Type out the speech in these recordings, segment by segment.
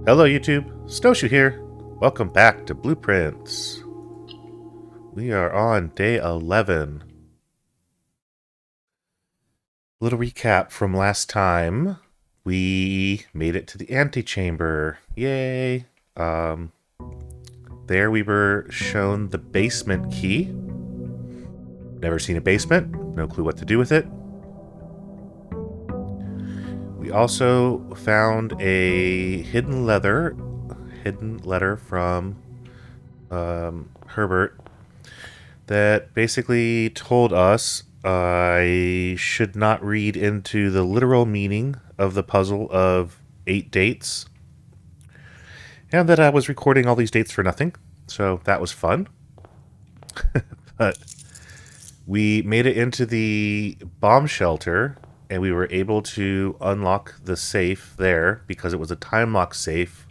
Hello YouTube, Snowshoe here. Welcome back to BluePrince. We are on day 11. Little recap from last time. We made it to the antechamber. Yay! There we were shown the basement key. Never seen a basement, no clue what to do with it. We also found a hidden letter from Herbert that basically told us I should not read into the literal meaning of the puzzle of 8 dates, and that I was recording all these dates for nothing. So that was fun. But we made it into the bomb shelter, and we were able to unlock the safe there because it was a time lock safe.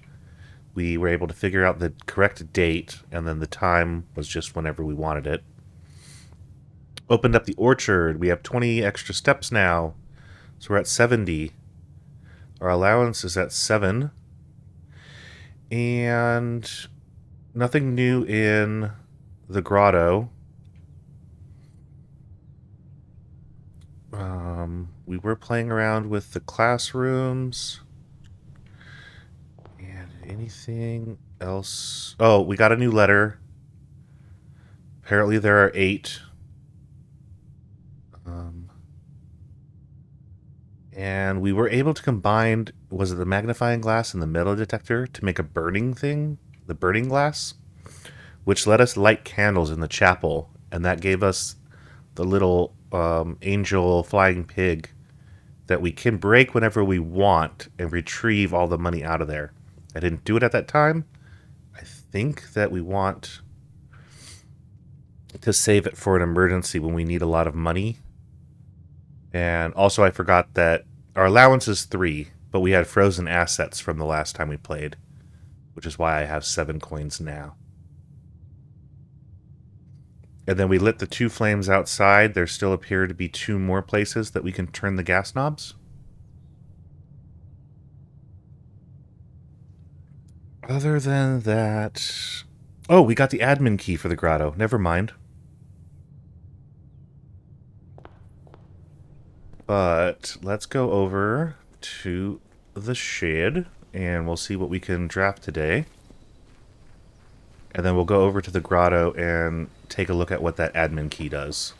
We were able to figure out the correct date, and then the time was just whenever we wanted it. Opened up the orchard. We have 20 extra steps now, so we're at 70. Our allowance is at 7. And nothing new in the grotto. We were playing around with the classrooms. And anything else? Oh, we got a new letter. Apparently there are 8. And we were able to combine, was it the magnifying glass and the metal detector to make a burning thing? The burning glass? Which let us light candles in the chapel. And that gave us the little angel flying pig that we can break whenever we want and retrieve all the money out of there. I didn't do it at that time. I think that we want to save it for an emergency when we need a lot of money. And also I forgot that our allowance is 3, but we had frozen assets from the last time we played, which is why I have 7 coins now. And then we lit the 2 flames outside. There still appear to be 2 more places that we can turn the gas knobs. Other than that... Oh, we got the admin key for the grotto. Never mind. But let's go over to the shed, and we'll see what we can draft today. And then we'll go over to the grotto and take a look at what that admin key does.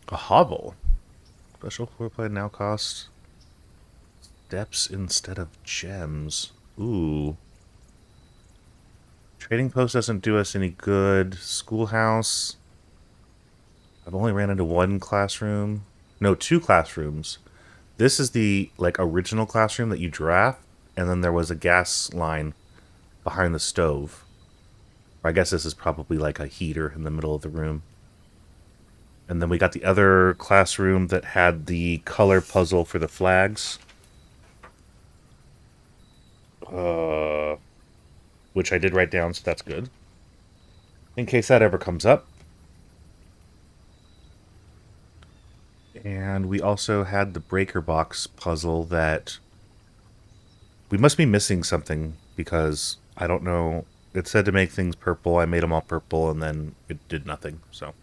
A hovel. Special floor plan now costs steps instead of gems. Ooh. Trading post doesn't do us any good. Schoolhouse. I've only ran into 1 classroom. No, 2 classrooms. This is the original classroom that you draft, and then there was a gas line behind the stove. Or I guess this is probably like a heater in the middle of the room. And then we got the other classroom that had the color puzzle for the flags. Which I did write down, so that's good. In case that ever comes up. And we also had the breaker box puzzle that... We must be missing something, because I don't know. It said to make things purple. I made them all purple, and then it did nothing, so...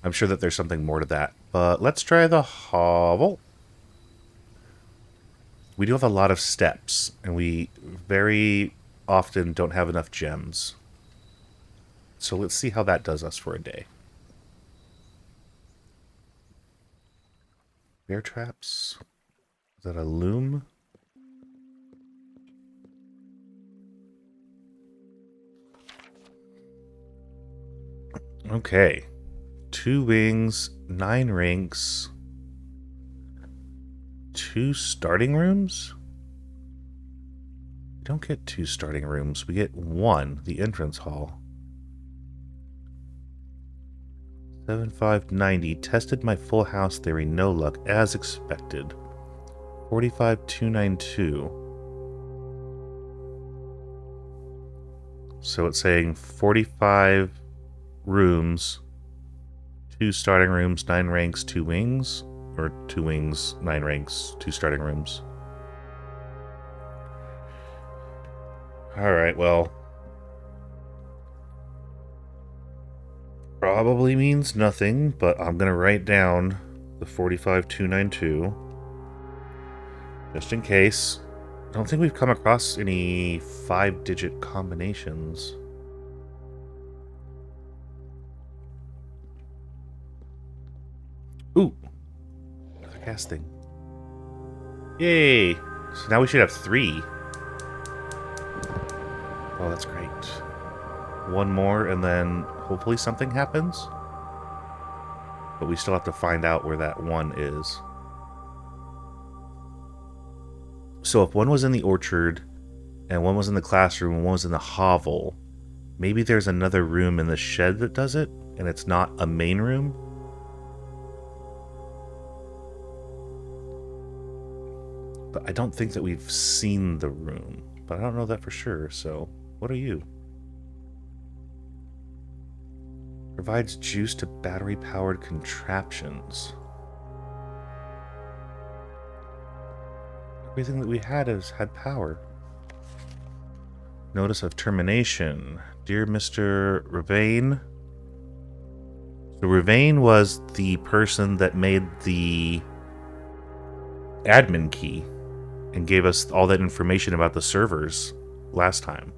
I'm sure that there's something more to that. But let's try the hovel. We do have a lot of steps, and we very often don't have enough gems. So let's see how that does us for a day. Bear traps. Is that a loom? Okay. 2 wings, 9 ranks, 2 starting rooms? We don't get 2 starting rooms. We get 1, the entrance hall. 7590. Tested my full house theory. No luck, as expected. 45292. So it's saying 45 rooms, 2 starting rooms, 9 ranks, 2 wings. Or 2 wings, 9 ranks, 2 starting rooms. Alright, well. Probably means nothing, but I'm gonna write down the 45292. Just in case. I don't think we've come across any 5-digit combinations. Ooh! Another casting. Yay! So now we should have 3. Oh, that's great. 1 more, and then hopefully something happens. But we still have to find out where that 1 is. So if 1 was in the orchard, and 1 was in the classroom, and 1 was in the hovel, maybe there's another room in the shed that does it, and it's not a main room? But I don't think that we've seen the room. But I don't know that for sure, so what are you? Provides juice to battery-powered contraptions. Everything that we had has had power. Notice of termination. Dear Mr. Ravane. So Ravane was the person that made the admin key and gave us all that information about the servers last time.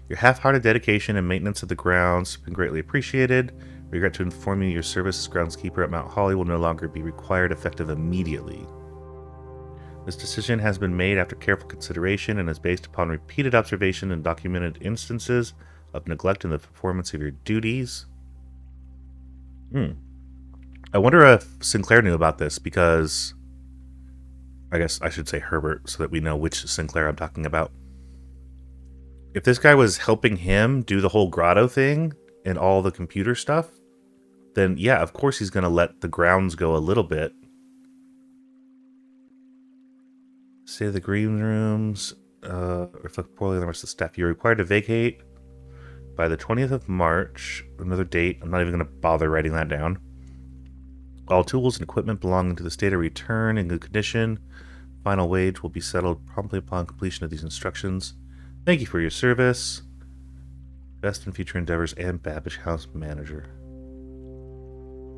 Your half-hearted dedication and maintenance of the grounds have been greatly appreciated. We regret to inform you your service as groundskeeper at Mount Holly will no longer be required, effective immediately. This decision has been made after careful consideration and is based upon repeated observation and documented instances of neglect in the performance of your duties. I wonder if Sinclair knew about this, because I guess I should say Herbert so that we know which Sinclair I'm talking about. If this guy was helping him do the whole grotto thing and all the computer stuff, then yeah, of course he's going to let the grounds go a little bit. Say the green rooms reflect poorly on the rest of the staff. You're required to vacate by the 20th of March. Another date. I'm not even going to bother writing that down. All tools and equipment belonging to the state are returned in good condition. Final wage will be settled promptly upon completion of these instructions. Thank you for your service. Best in future endeavors, and Babbage House Manager.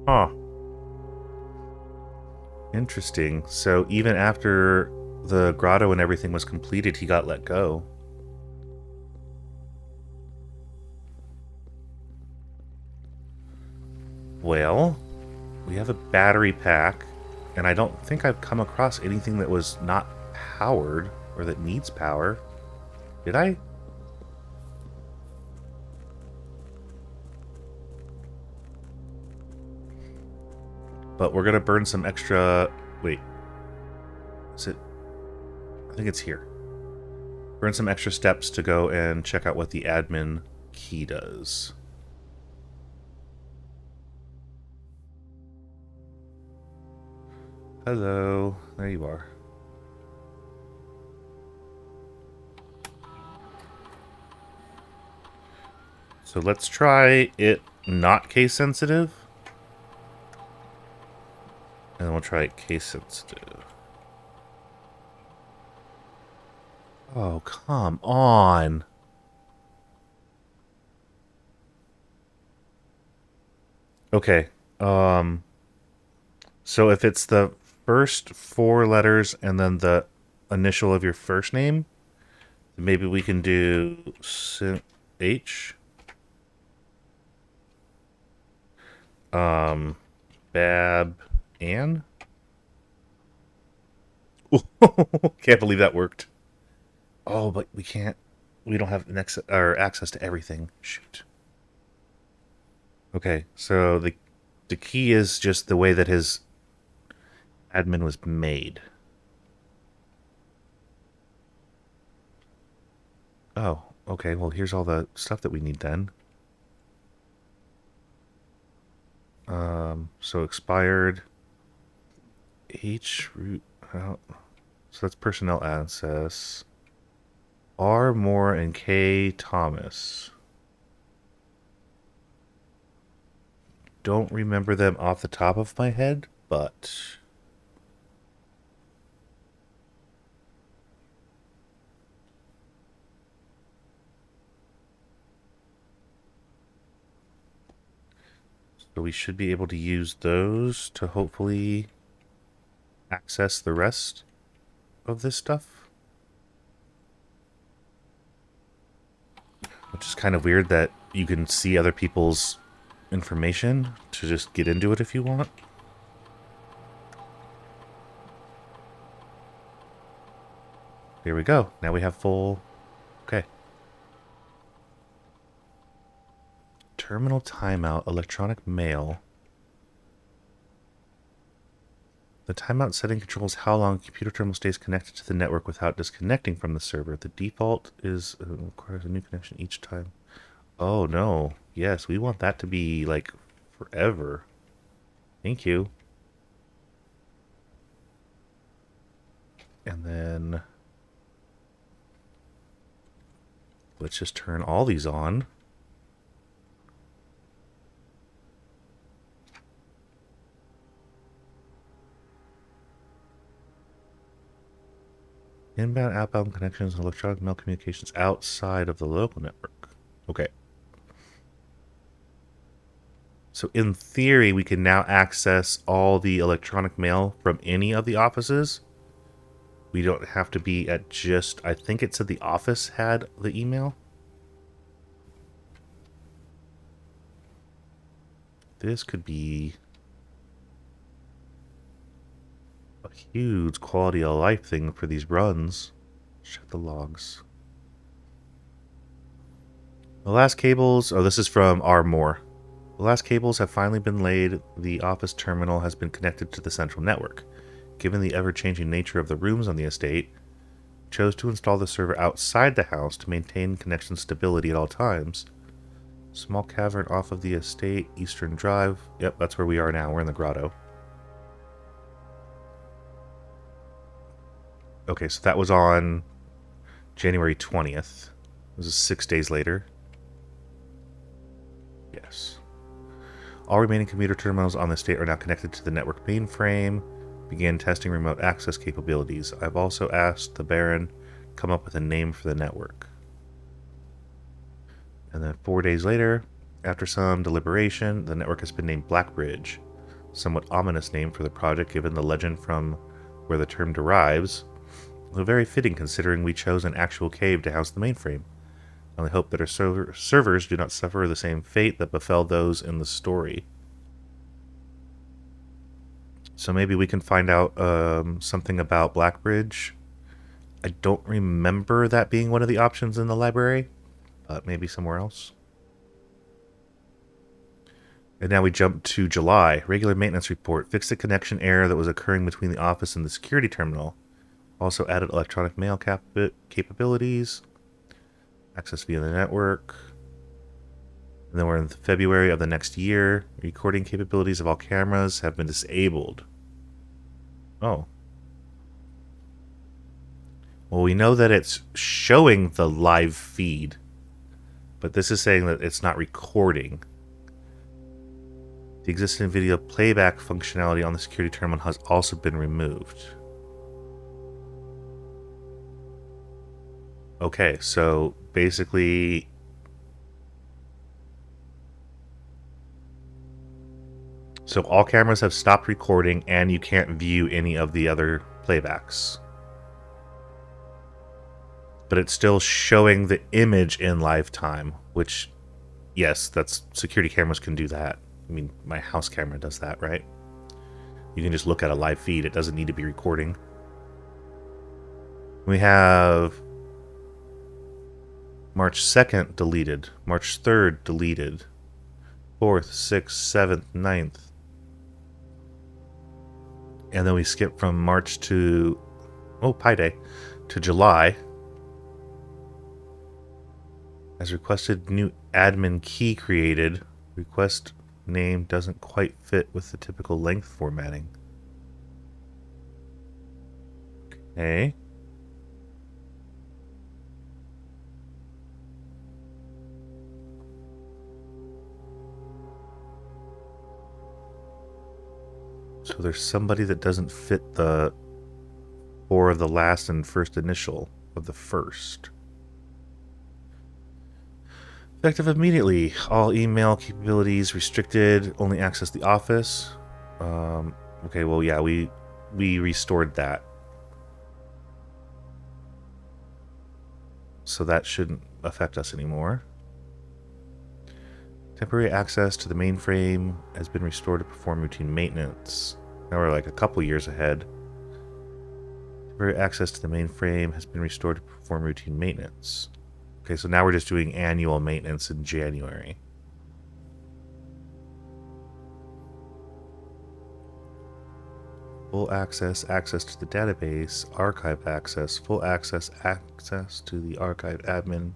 Huh. Interesting. So even after the grotto and everything was completed, he got let go. Well, we have a battery pack, and I don't think I've come across anything that was not powered or that needs power. Did I? But we're gonna burn some extra... Wait. Is it... I think it's here. Burn some extra steps to go and check out what the admin key does. Hello. There you are. So let's try it not case sensitive. And then we'll try it case sensitive. Oh, come on. Okay. So if it's the first 4 letters and then the initial of your first name, maybe we can do H. Bab Ann? Can't believe that worked. Oh, but we can't. We don't have access to everything. Shoot. Okay, so the key is just the way that his admin was made. Oh, okay. Well, here's all the stuff that we need then. So expired. H root. Oh, so that's personnel access. R Moore and K Thomas. don't remember them off the top of my head, but so we should be able to use those to hopefully access the rest of this stuff. Which is kind of weird that you can see other people's information to just get into it if you want. There we go. Now we have full... Okay. Terminal timeout, electronic mail. The timeout setting controls how long a computer terminal stays connected to the network without disconnecting from the server. The default is requires a new connection each time. Oh, no. Yes, we want that to be, like, forever. Thank you. And then... let's just turn all these on. Inbound, outbound connections and electronic mail communications outside of the local network. Okay. So in theory, we can now access all the electronic mail from any of the offices. We don't have to be at just... I think it said the office had the email. This could be a huge quality of life thing for these runs. Check the logs. The last cables... oh, this is from R. The last cables have finally been laid. The office terminal has been connected to the central network. Given the ever-changing nature of the rooms on the estate, chose to install the server outside the house to maintain connection stability at all times. Small cavern off of the estate, Eastern Drive. Yep, that's where we are now. We're in the grotto. Okay, so that was on January 20th. This is 6 days later. Yes. All remaining computer terminals on the estate are now connected to the network mainframe. Began testing remote access capabilities. I've also asked the Baron to come up with a name for the network. And then 4 days later, after some deliberation, the network has been named Blackbridge. Somewhat ominous name for the project given the legend from where the term derives, though very fitting considering we chose an actual cave to house the mainframe. I only hope that our servers do not suffer the same fate that befell those in the story. So maybe we can find out something about Blackbridge. I don't remember that being one of the options in the library, but maybe somewhere else. And now we jump to July. Regular maintenance report. Fixed the connection error that was occurring between the office and the security terminal. Also added electronic mail capabilities. Access via the network. And then we're in February of the next year. Recording capabilities of all cameras have been disabled. Oh. Well, we know that it's showing the live feed, but this is saying that it's not recording. The existing video playback functionality on the security terminal has also been removed. Okay, so basically... so all cameras have stopped recording and you can't view any of the other playbacks. But it's still showing the image in live time, which, yes, that's security cameras can do that. I mean, my house camera does that, right? You can just look at a live feed. It doesn't need to be recording. We have March 2nd deleted, March 3rd deleted, 4th, 6th, 7th, 9th. And then we skip from March to, oh, Pi Day, to July. As requested, new admin key created. Request name doesn't quite fit with the typical length formatting. Okay. So there's somebody that doesn't fit the or the last and first initial of the first. Effective immediately. All email capabilities restricted. Only access the office. Okay, well, yeah, we restored that. So that shouldn't affect us anymore. Temporary access to the mainframe has been restored to perform routine maintenance. Now we're like a couple years ahead. Temporary access to the mainframe has been restored to perform routine maintenance. Okay, so now we're just doing annual maintenance in January. Full access, access to the database, archive access, full access, access to the archive admin,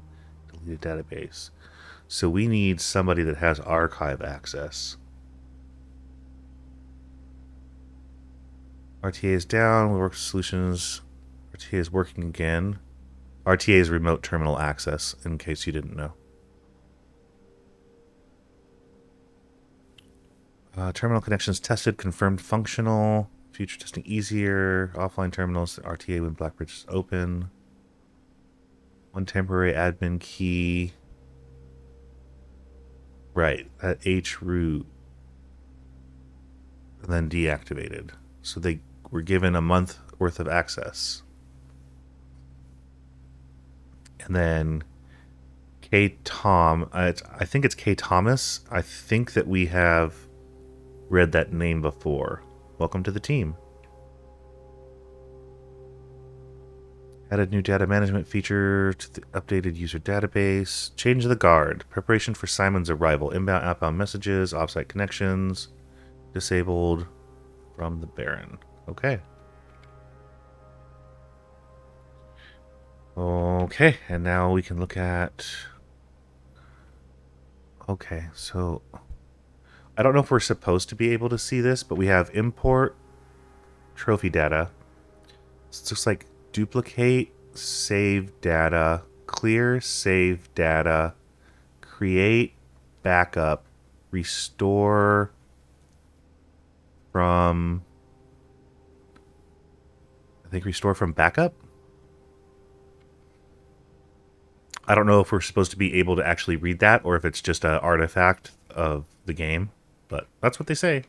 deleted database. So we need somebody that has archive access. RTA is down, we work with solutions. RTA is working again. RTA is remote terminal access, in case you didn't know. Terminal connections tested, confirmed functional. Future testing easier. Offline terminals, RTA when Blackbridge is open. One temporary admin key. Right, at H root. And then deactivated. So they were given a month worth of access. And then K Tom, I think it's K Thomas. I think that we have read that name before. Welcome to the team. Added new data management feature to the updated user database. Change the guard. Preparation for Simon's arrival. Inbound, outbound messages. Offsite connections. Disabled from the Baron. Okay. Okay, and now we can look at... Okay, so... I don't know if we're supposed to be able to see this, but we have import trophy data. So it looks like duplicate, save data, clear, save data, create, backup, restore from... I think restore from backup? I don't know if we're supposed to be able to actually read that or if it's just an artifact of the game, but that's what they say.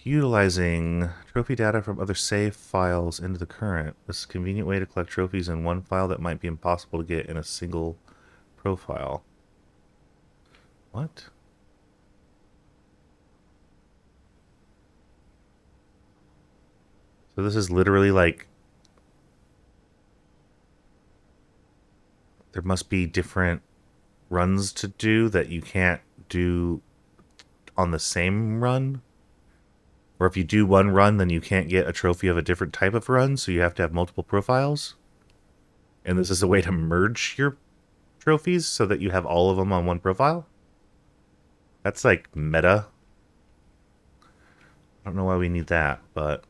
Utilizing trophy data from other save files into the current. This is a convenient way to collect trophies in one file that might be impossible to get in a single profile. What? So this is literally like... There must be different runs to do that you can't do on the same run? Or if you do one run, then you can't get a trophy of a different type of run, so you have to have multiple profiles? And this is a way to merge your trophies so that you have all of them on one profile? That's like meta. I don't know why we need that, but...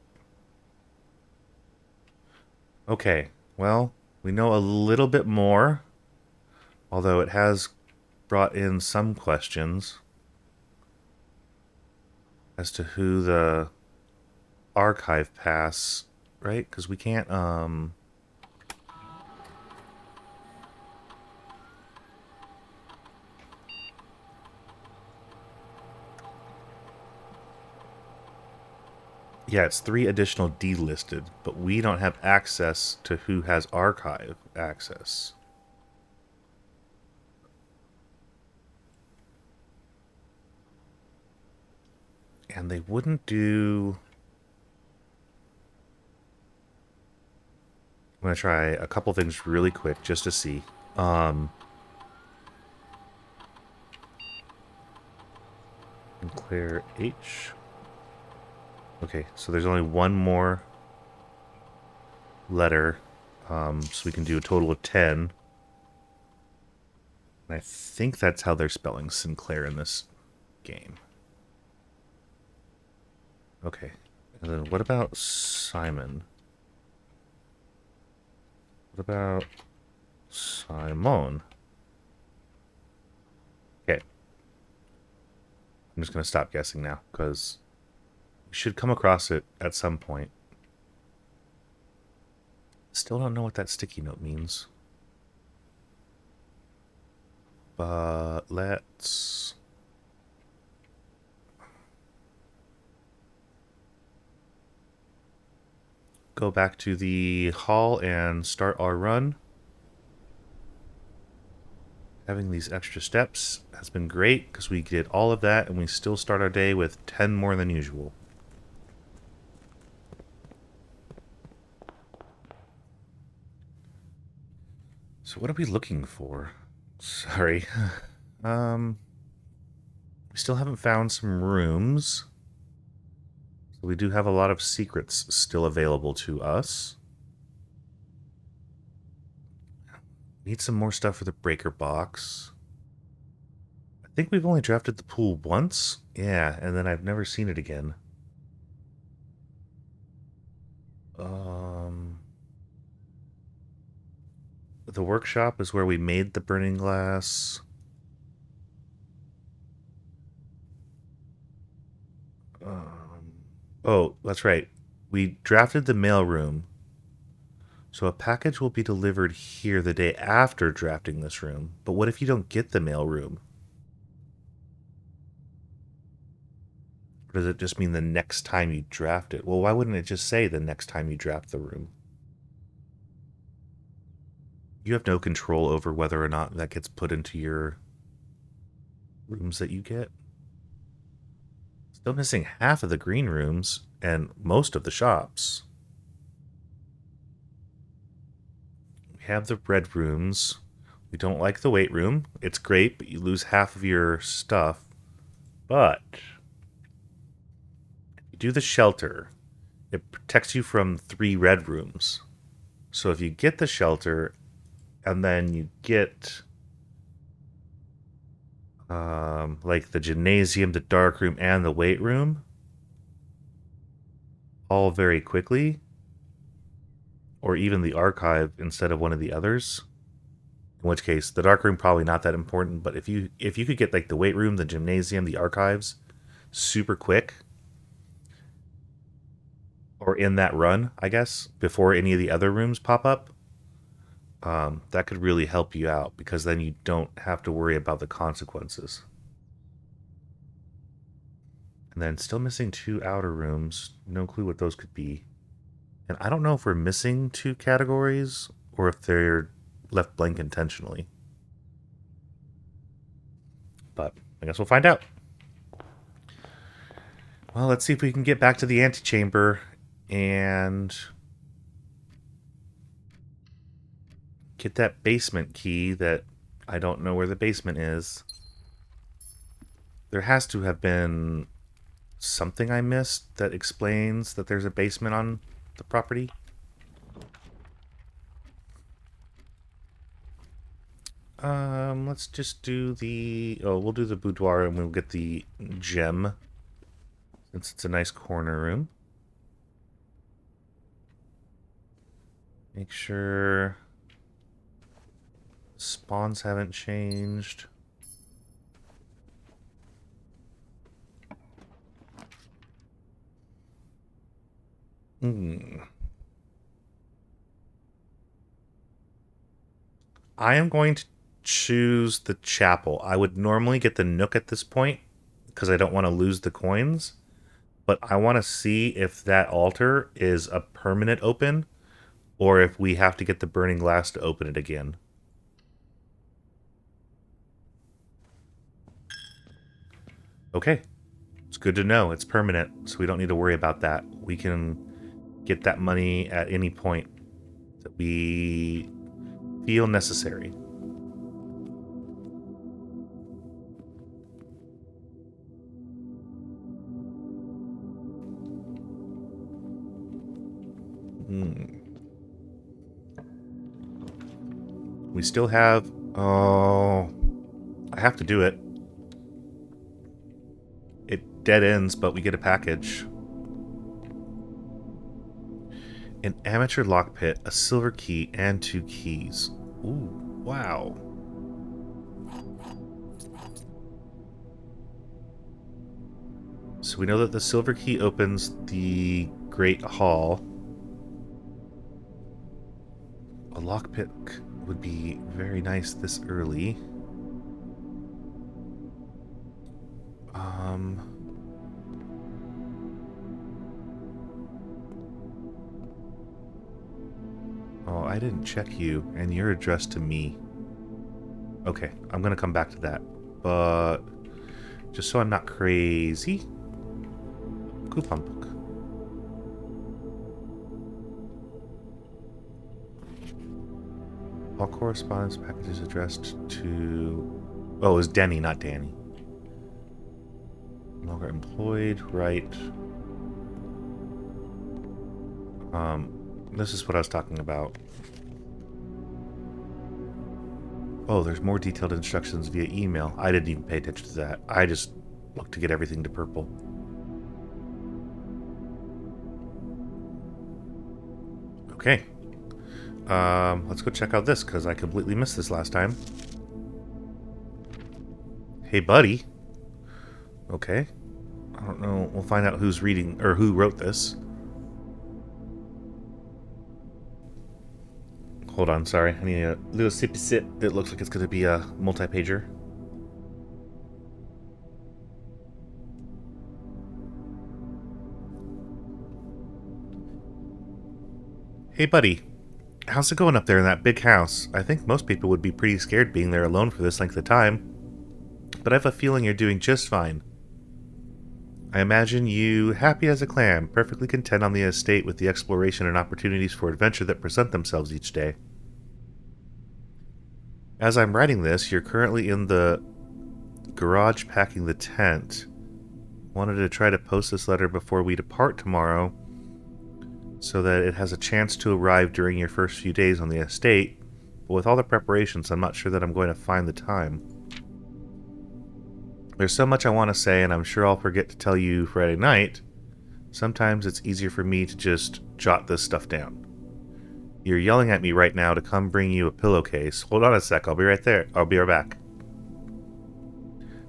Okay, well, we know a little bit more, although it has brought in some questions as to who the archive pass, right? Because we can't, yeah, it's 3 additional delisted, but we don't have access to who has archive access. And they wouldn't do... I'm going to try a couple things really quick just to see. Clear H. Okay, so there's only one more letter, so we can do a total of 10. And I think that's how they're spelling Sinclair in this game. Okay, and then what about Simon? What about Simon? Okay. I'm just going to stop guessing now, because we should come across it at some point. Still don't know what that sticky note means. But let's... go back to the hall and start our run. Having these extra steps has been great because we did all of that and we still start our day with 10 more than usual. So what are we looking for? Sorry. We still haven't found some rooms. So we do have a lot of secrets still available to us. Need some more stuff for the breaker box. I think we've only drafted the pool once. Yeah, and then I've never seen it again. The workshop is where we made the burning glass. Oh, that's right. We drafted the mailroom. So a package will be delivered here the day after drafting this room. But what if you don't get the mailroom? Or does it just mean the next time you draft it? Well, why wouldn't it just say the next time you draft the room? You have no control over whether or not that gets put into your rooms that you get. Still missing half of the green rooms and most of the shops. We have the red rooms. We don't like the weight room. It's great, but you lose half of your stuff. But if you do the shelter, it protects you from 3 red rooms. So if you get the shelter and then you get like the gymnasium, the dark room, and the weight room all very quickly, or even the archive instead of one of the others, in which case the dark room probably not that important, but if you could get like the weight room, the gymnasium, the archives super quick, or in that run, I guess, before any of the other rooms pop up, that could really help you out, because then you don't have to worry about the consequences. And then still missing 2 outer rooms. No clue what those could be. And I don't know if we're missing 2 categories or if they're left blank intentionally. But I guess we'll find out. Well, let's see if we can get back to the antechamber and get that basement key that I don't know where the basement is. There has to have been something I missed that explains that there's a basement on the property. Let's just do the... Oh, we'll do the boudoir and we'll get the gem, since it's a nice corner room. Make sure spawns haven't changed. I am going to choose the chapel. I would normally get the nook at this point because I don't want to lose the coins, but I want to see if that altar is a permanent open or if we have to get the burning glass to open it again. Okay. It's good to know. It's permanent, so we don't need to worry about that. We can get that money at any point that we feel necessary. We still have... Oh... I have to do it. It dead ends, but we get a package. An amateur lockpit, a silver key, and 2 keys. Ooh, wow. So we know that the silver key opens the Great Hall. A lockpick would be very nice this early. Oh, I didn't check you, and you're addressed to me. Okay, I'm gonna come back to that. But just so I'm not crazy. Coupon book. All correspondence packages addressed to... Oh, it was Denny, not Danny. No longer employed, right. This is what I was talking about. Oh, there's more detailed instructions via email. I didn't even pay attention to that. I just looked to get everything to purple. Okay. Let's go check out this, because I completely missed this last time. Hey, buddy. Okay. I don't know. We'll find out who's reading, or who wrote this. Hold on, sorry. I need a little sippy sip. It looks like it's going to be a multi-pager. Hey, buddy. How's it going up there in that big house? I think most people would be pretty scared being there alone for this length of time. But I have a feeling you're doing just fine. I imagine you happy as a clam, perfectly content on the estate with the exploration and opportunities for adventure that present themselves each day. As I'm writing this, you're currently in the garage packing the tent. Wanted to try to post this letter before we depart tomorrow, so that it has a chance to arrive during your first few days on the estate, but with all the preparations, I'm not sure that I'm going to find the time. There's so much I want to say, and I'm sure I'll forget to tell you Friday night. Sometimes it's easier for me to just jot this stuff down. You're yelling at me right now to come bring you a pillowcase. Hold on a sec, I'll be right there. I'll be right back.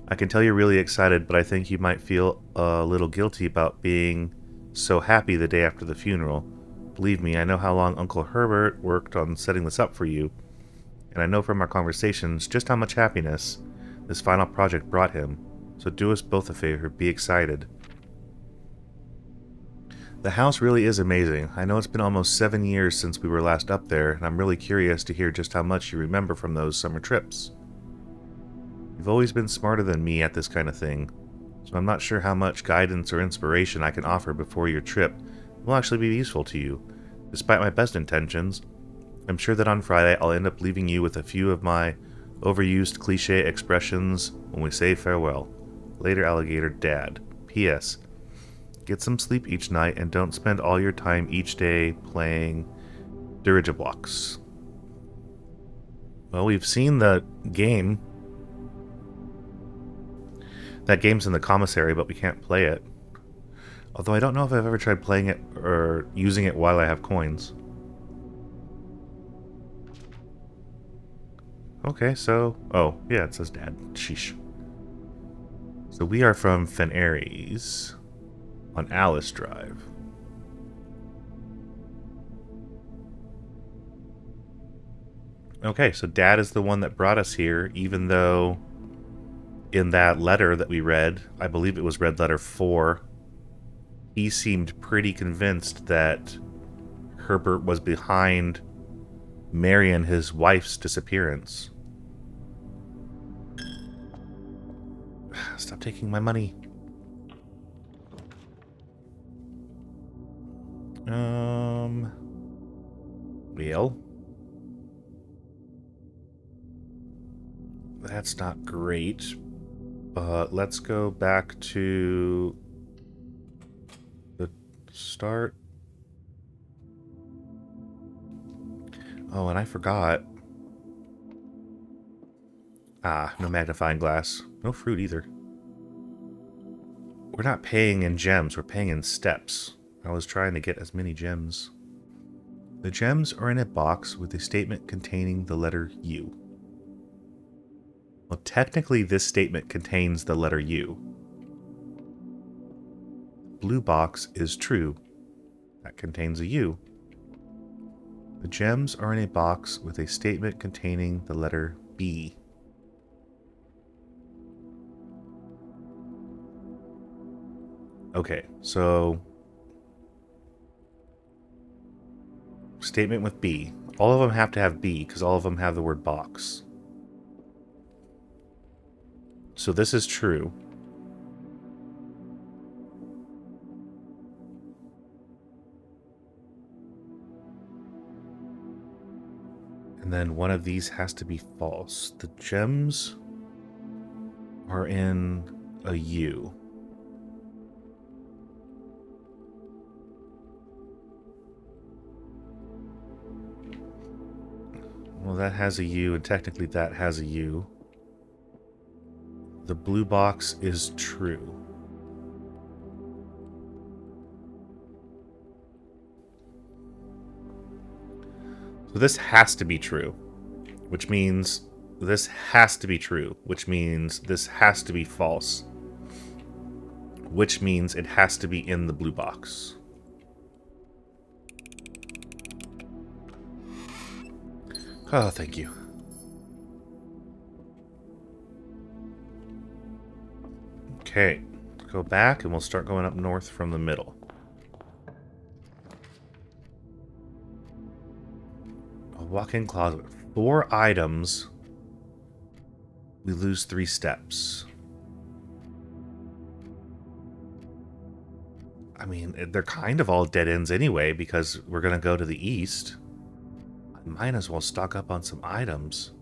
I can tell you're really excited, but I think you might feel a little guilty about being so happy the day after the funeral. Believe me, I know how long Uncle Herbert worked on setting this up for you, and I know from our conversations just how much happiness this final project brought him, so do us both a favor, be excited. The house really is amazing. I know it's been almost 7 years since we were last up there, and I'm really curious to hear just how much you remember from those summer trips. You've always been smarter than me at this kind of thing, so I'm not sure how much guidance or inspiration I can offer before your trip will actually be useful to you. Despite my best intentions, I'm sure that on Friday I'll end up leaving you with a few of my overused cliche expressions when we say farewell. Later, alligator, Dad. P.S. Get some sleep each night and don't spend all your time each day playing dirigiblocks. Well, we've seen the game. That game's in the commissary, but we can't play it. Although I don't know if I've ever tried playing it or using it while I have coins. Okay, so... Oh, yeah, it says Dad. Sheesh. So we are from Fenaries on Alice Drive. Okay, so Dad is the one that brought us here, even though in that letter that we read, I believe it was red letter 4, he seemed pretty convinced that Herbert was behind Marion, his wife's disappearance. Stop taking my money. Well, that's not great, but let's go back to the start. Oh, and I forgot. Ah, no magnifying glass. No fruit either. We're not paying in gems, we're paying in steps. I was trying to get as many gems. The gems are in a box with a statement containing the letter U. Well, technically this statement contains the letter U. blue box is true. That contains a U. The gems are in a box with a statement containing the letter B. Okay, so statement with B. All of them have to have B because all of them have the word box. So this is true. And then one of these has to be false. The gems are in a U. Well, that has a U, and technically that has a U. The blue box is true. So this has to be true, which means this has to be true, which means this has to be false, which means it has to be in the blue box. Oh, thank you. Okay, go back and we'll start going up north from the middle. A walk-in closet. 4 items. We lose 3 steps. I mean, they're kind of all dead ends anyway because we're going to go to the east. I might as well stock up on some items.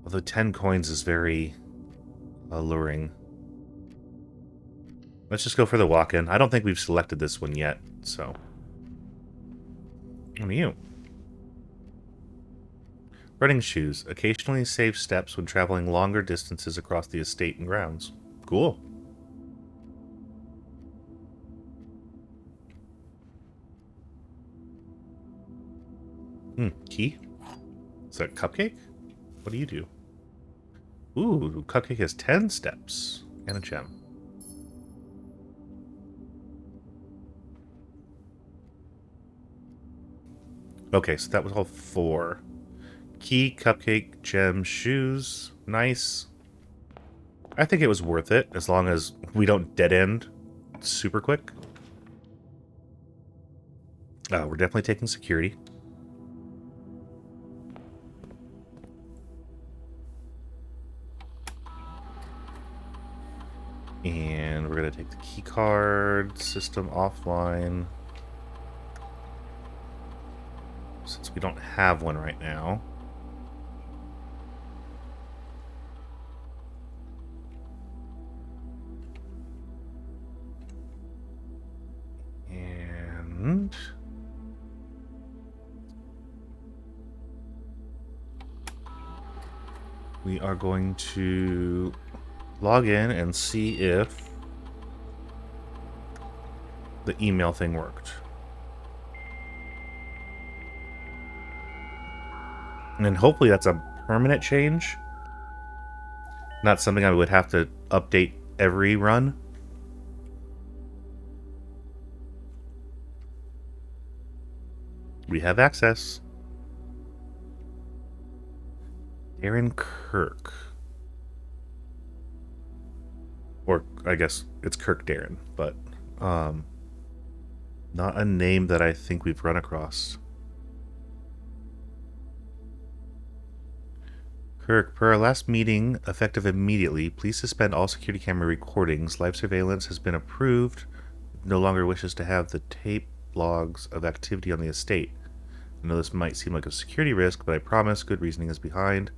Although 10 coins is very alluring. Let's just go for the walk-in. I don't think we've selected this one yet, so. What are you? Running shoes. Occasionally save steps when traveling longer distances across the estate and grounds. Cool. Key? Is that cupcake? What do you do? Ooh, cupcake has 10 steps. And a gem. Okay, so that was all 4. Key, cupcake, gem, shoes. Nice. I think it was worth it, as long as we don't dead end super quick. We're definitely taking security. And we're going to take the key card, system offline. Since we don't have one right now. And we are going to log in and see if the email thing worked. And hopefully that's a permanent change. Not something I would have to update every run. We have access. Aaron Kirk. Or I guess it's Kirk Darren, but not a name that I think we've run across. Kirk, per our last meeting, effective immediately, please suspend all security camera recordings. Live surveillance has been approved. No longer wishes to have the tape logs of activity on the estate. I know this might seem like a security risk, but I promise good reasoning is behind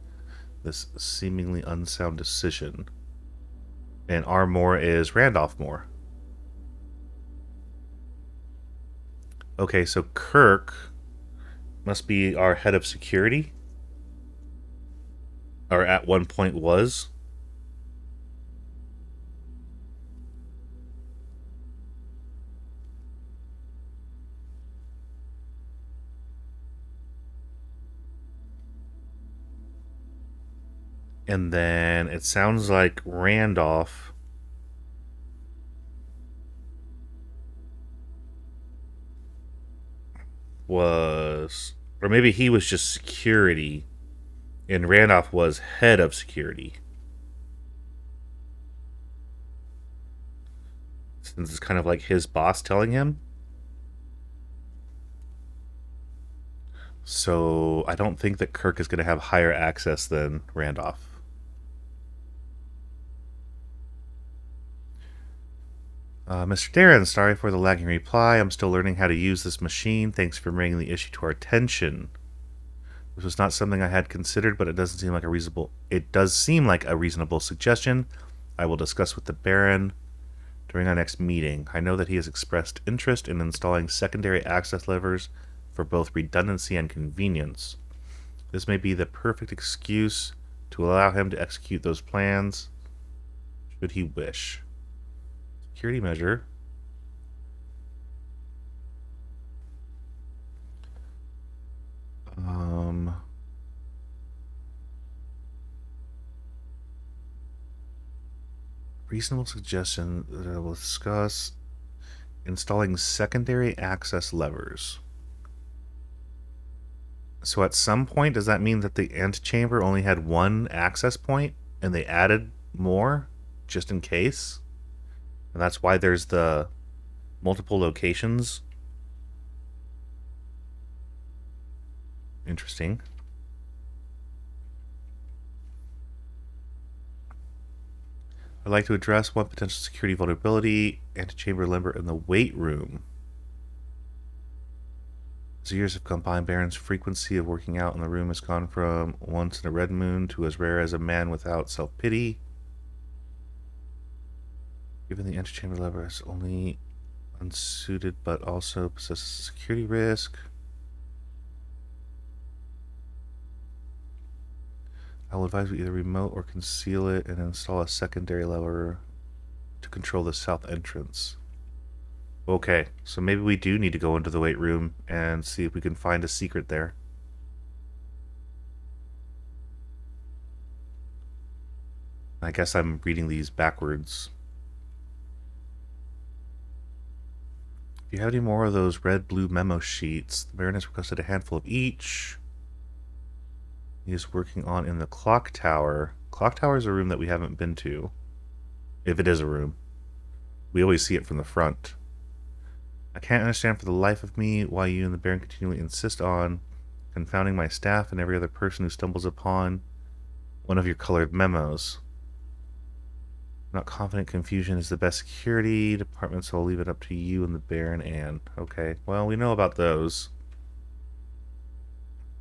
this seemingly unsound decision. And R. Moore is Randolph Moore. Okay, so Kirk must be our head of security. Or at one point was. And then it sounds like Randolph was, or maybe he was just security, and Randolph was head of security. Since it's kind of like his boss telling him. So I don't think that Kirk is going to have higher access than Randolph. Mr. Darren, sorry for the lagging reply. I'm still learning how to use this machine. Thanks for bringing the issue to our attention. This was not something I had considered, but it doesn't seem like a reasonable. It does seem like a reasonable suggestion. I will discuss with the Baron during our next meeting. I know that he has expressed interest in installing secondary access levers for both redundancy and convenience. This may be the perfect excuse to allow him to execute those plans, should he wish. Security measure. Reasonable suggestion that I will discuss. Installing secondary access levers. So at some point, does that mean that the antechamber only had one access point and they added more just in case? And that's why there's the multiple locations. Interesting. I'd like to address one potential security vulnerability, antechamber lever in the weight room. As years have gone by, Baron's frequency of working out in the room has gone from once in a red moon to as rare as a man without self-pity. Given the antechamber lever is only unsuited but also possesses security risk, I will advise we either remote or conceal it and install a secondary lever to control the south entrance. Okay, so maybe we do need to go into the weight room and see if we can find a secret there. I guess I'm reading these backwards. If you have any more of those red-blue memo sheets, the Baron has requested a handful of each. He is working on in the clock tower. Clock tower is a room that we haven't been to. If it is a room. We always see it from the front. I can't understand for the life of me why you and the Baron continually insist on confounding my staff and every other person who stumbles upon one of your colored memos. I'm not confident confusion is the best security department, so I'll leave it up to you and the Baron and... Okay, well, we know about those.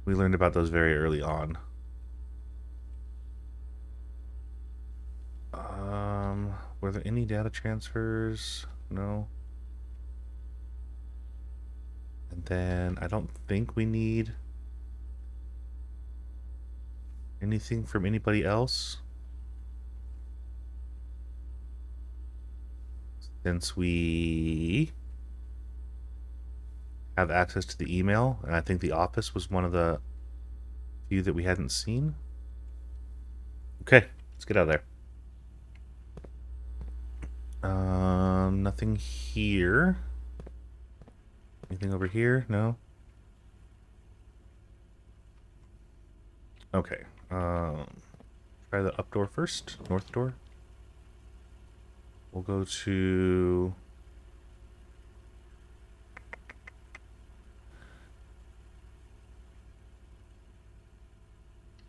We learned about those very early on. Were there any data transfers? No. And then I don't think we need anything from anybody else. Since we have access to the email, and I think the office was one of the few that we hadn't seen. Okay, let's get out of there. Nothing here. Anything over here? No. Okay. Try the up door first. North door. We'll go to...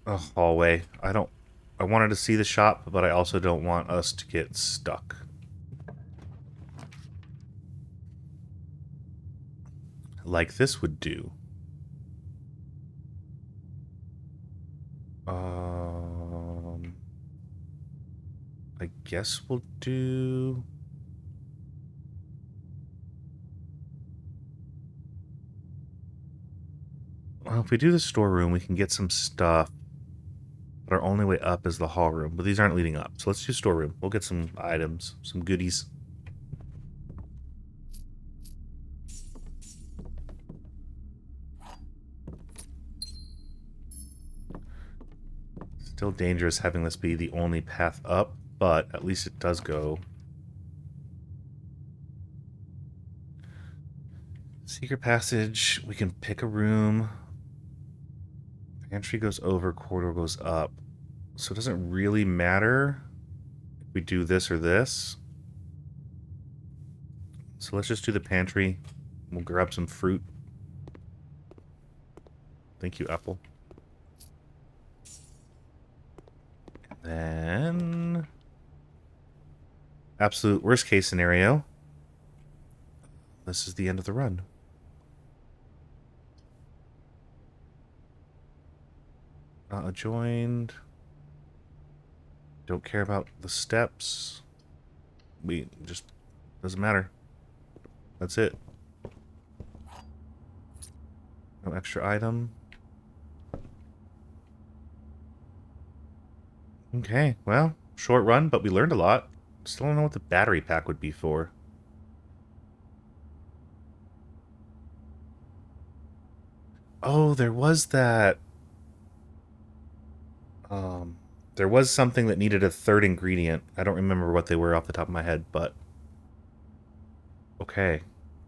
a hallway. I wanted to see the shop, but I also don't want us to get stuck. Like this would do. I guess we'll do... Well, if we do the storeroom, we can get some stuff. But our only way up is the hall room. But these aren't leading up. So let's do storeroom. We'll get some items, some goodies. Still dangerous having this be the only path up, but at least it does go. Secret passage. We can pick a room. Pantry goes over, corridor goes up. So it doesn't really matter if we do this or this. So let's just do the pantry. We'll grab some fruit. Thank you, Apple. Then... absolute worst case scenario. This is the end of the run. Not adjoined. Don't care about the steps. We just... doesn't matter. That's it. No extra item. Okay, well, short run, but we learned a lot. Still don't know what the battery pack would be for. Oh, there was that... there was something that needed a third ingredient. I don't remember what they were off the top of my head, but... okay.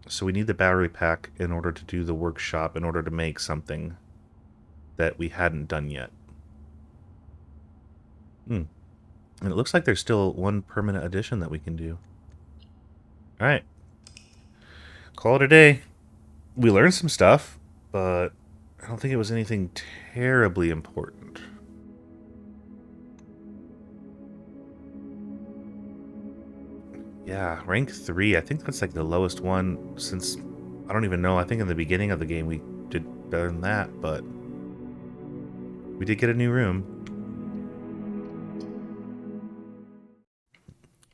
So we need the battery pack in order to do the workshop, in order to make something that we hadn't done yet. And it looks like there's still one permanent addition that we can do. Alright. Call it a day. We learned some stuff, but I don't think it was anything terribly important. Yeah, rank 3. I think that's like the lowest one since... I don't even know. I think in the beginning of the game we did better than that, but... we did get a new room.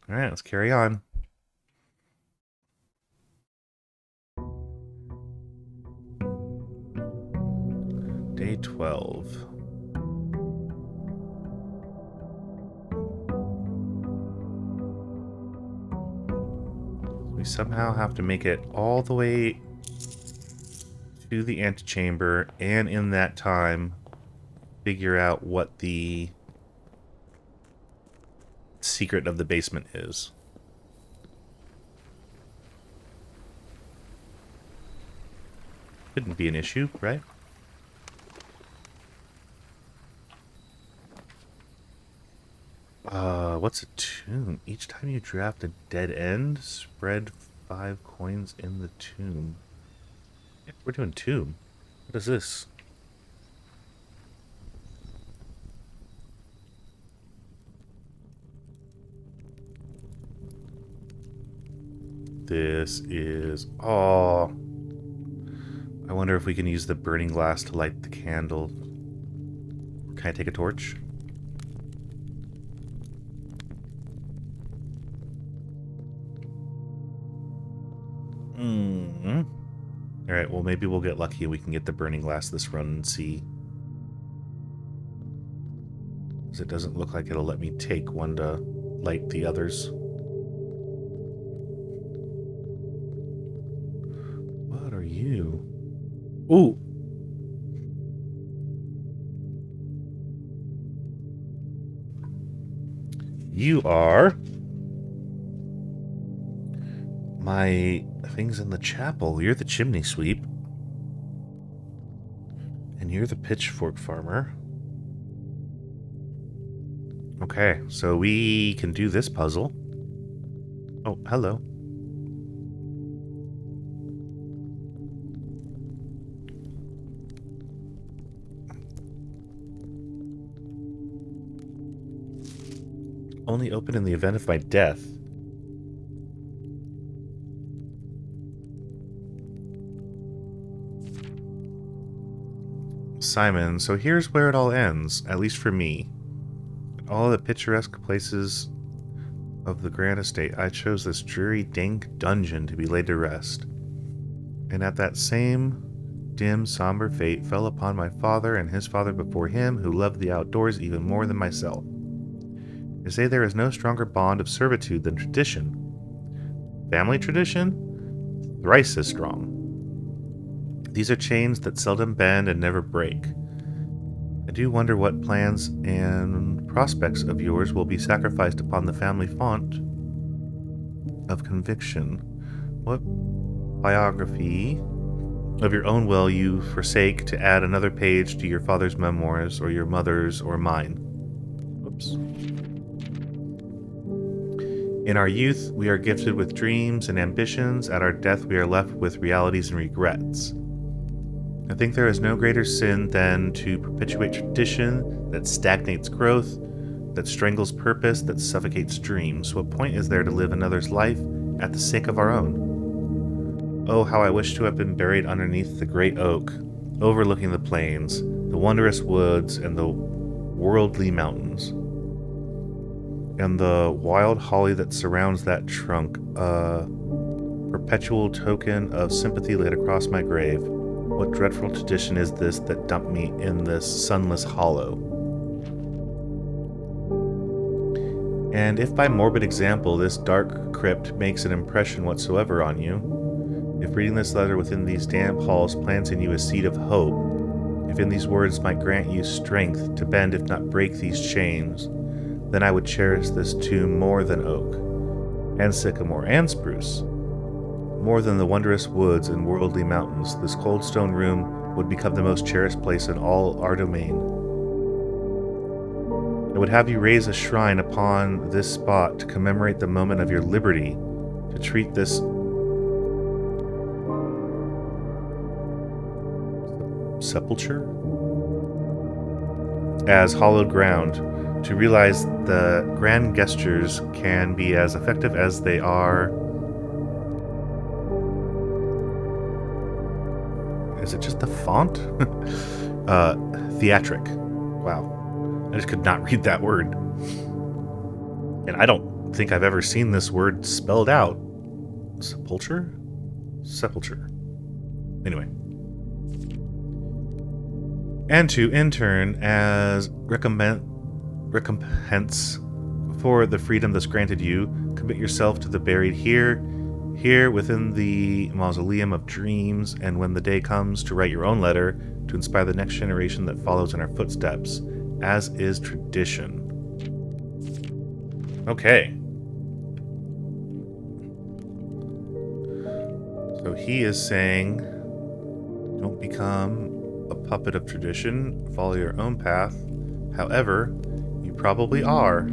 Alright, let's carry on. Day 12. We somehow have to make it all the way to the antechamber, and in that time, figure out what the secret of the basement is. Couldn't be an issue, right? What's a tomb? Each time you draft a dead end, spread 5 coins in the tomb. Yeah, we're doing tomb. What is this? This is... oh. I wonder if we can use the burning glass to light the candle. Can I take a torch? Alright, well maybe we'll get lucky and we can get the burning glass this run and see. Because it doesn't look like it'll let me take one to light the others. What are you? Ooh! You are... my things in the chapel. You're the chimney sweep. And you're the pitchfork farmer. Okay, so we can do this puzzle. Oh, hello. Only open in the event of my death. Simon, so here's where it all ends, at least for me. In all the picturesque places of the grand estate, I chose this dreary, dank dungeon to be laid to rest. And at that same dim, somber fate fell upon my father and his father before him, who loved the outdoors even more than myself. They say there is no stronger bond of servitude than tradition. Family tradition? Thrice as strong. These are chains that seldom bend and never break. I do wonder what plans and prospects of yours will be sacrificed upon the family font of conviction. What biography Of your own will you forsake to add another page to your father's memoirs, or your mother's, or mine. Oops. In our youth, we are gifted with dreams and ambitions. At our death, we are left with realities and regrets. I think there is no greater sin than to perpetuate tradition that stagnates growth, that strangles purpose, that suffocates dreams. What point is there to live another's life at the sake of our own? Oh, how I wish to have been buried underneath the great oak, overlooking the plains, the wondrous woods, and the worldly mountains. And the wild holly that surrounds that trunk, a perpetual token of sympathy laid across my grave. What dreadful tradition is this that dumped me in this sunless hollow? And if by morbid example this dark crypt makes an impression whatsoever on you, if reading this letter within these damp halls plants in you a seed of hope, if in these words might grant you strength to bend if not break these chains, then I would cherish this tomb more than oak, and sycamore, and spruce. More than the wondrous woods and worldly mountains, this cold stone room would become the most cherished place in all our domain. I would have you raise a shrine upon this spot to commemorate the moment of your liberty, to treat this sepulture as hallowed ground, to realize the grand gestures can be as effective as they are. Is it just the font? Theatric. Wow. I just could not read that word. And I don't think I've ever seen this word spelled out. Sepulture? Sepulture. Anyway. And to intern as recompense for the freedom thus granted you, commit yourself to the buried here within the mausoleum of dreams, and when the day comes to write your own letter, to inspire the next generation that follows in our footsteps, as is tradition. Okay. So he is saying, don't become a puppet of tradition, follow your own path. However, you probably are.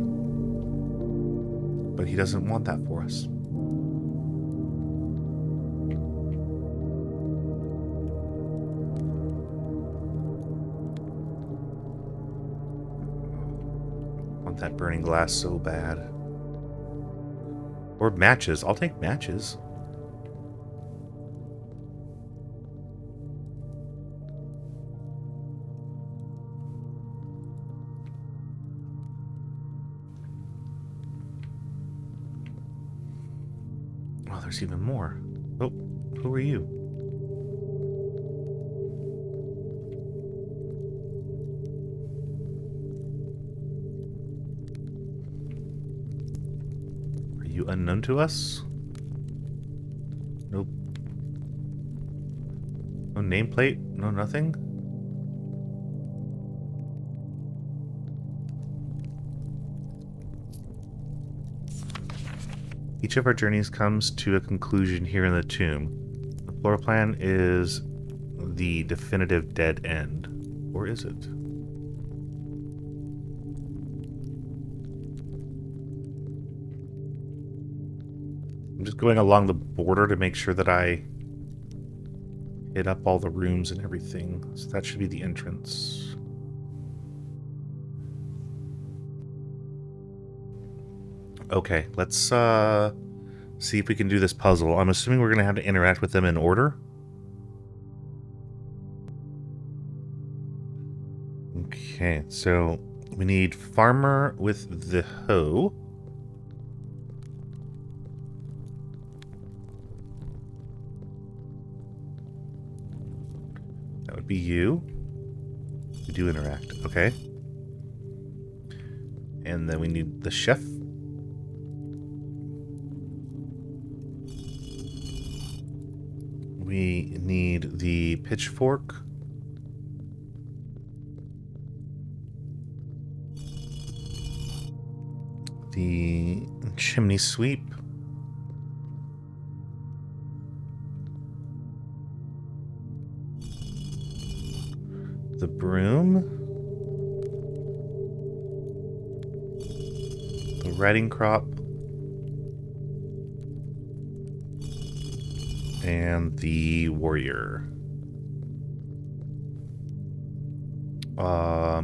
But he doesn't want that for us. I want that burning glass so bad. Or matches. I'll take matches. Oh, there's even more. Oh, who are you? Are you unknown to us? Nope. No nameplate? No nothing? Each of our journeys comes to a conclusion here in the tomb. The floor plan is the definitive dead end. Or is it? I'm just going along the border to make sure that I hit up all the rooms and everything. So that should be the entrance. Okay, let's see if we can do this puzzle. I'm assuming we're going to have to interact with them in order. Okay, so we need farmer with the hoe. That would be you. We do interact, okay. And then we need the chef. We need the pitchfork. The chimney sweep. The broom. The riding crop. And the warrior.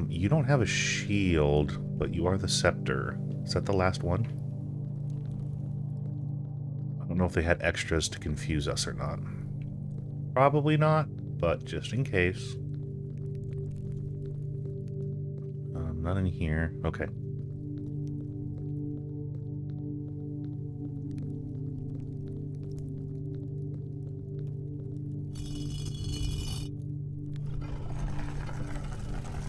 You don't have a shield, but you are the scepter. Is that the last one? I don't know if they had extras to confuse us or not. Probably not, but just in case. Not in here. Okay.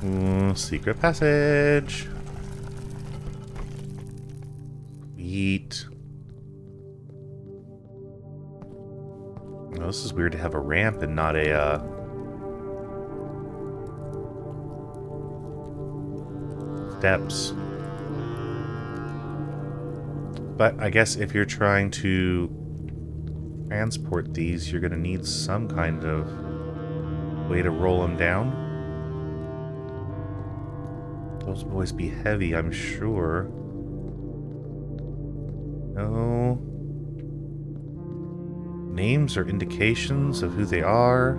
Ooh, secret passage. Sweet. Oh, this is weird to have a ramp and not a, steps. But I guess if you're trying to transport these, you're going to need some kind of way to roll them down. Those boys be heavy, I'm sure. No. Names or indications of who they are.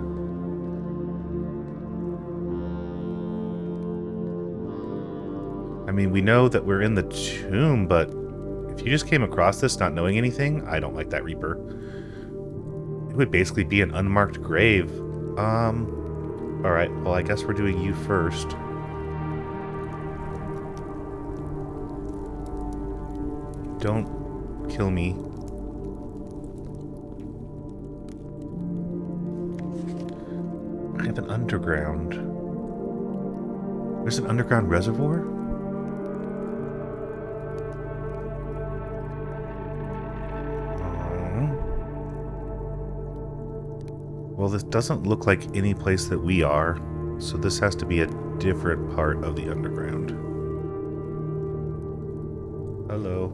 I mean, we know that we're in the tomb, but if you just came across this not knowing anything, I don't like that Reaper. It would basically be an unmarked grave. Alright, well, I guess we're doing you first. Don't kill me. I have an underground. There's an underground reservoir? Well, this doesn't look like any place that we are, so this has to be a different part of the underground. Hello.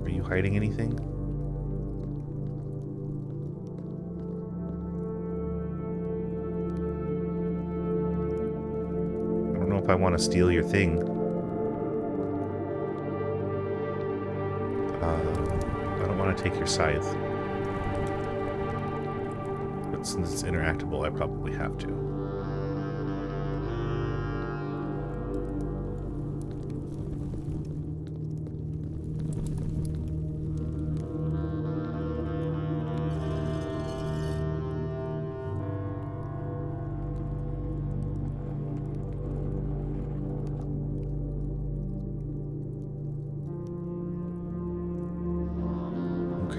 Are you hiding anything? I don't know if I want to steal your thing. I don't want to take your scythe. But since it's interactable, I probably have to.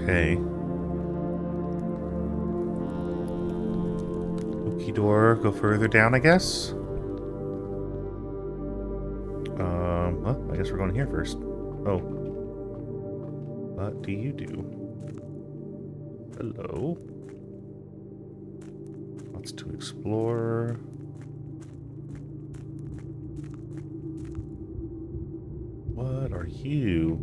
Okay. Spooky door, go further down, I guess? Well, I guess we're going here first. Oh. What do you do? Hello. Lots to explore. What are you?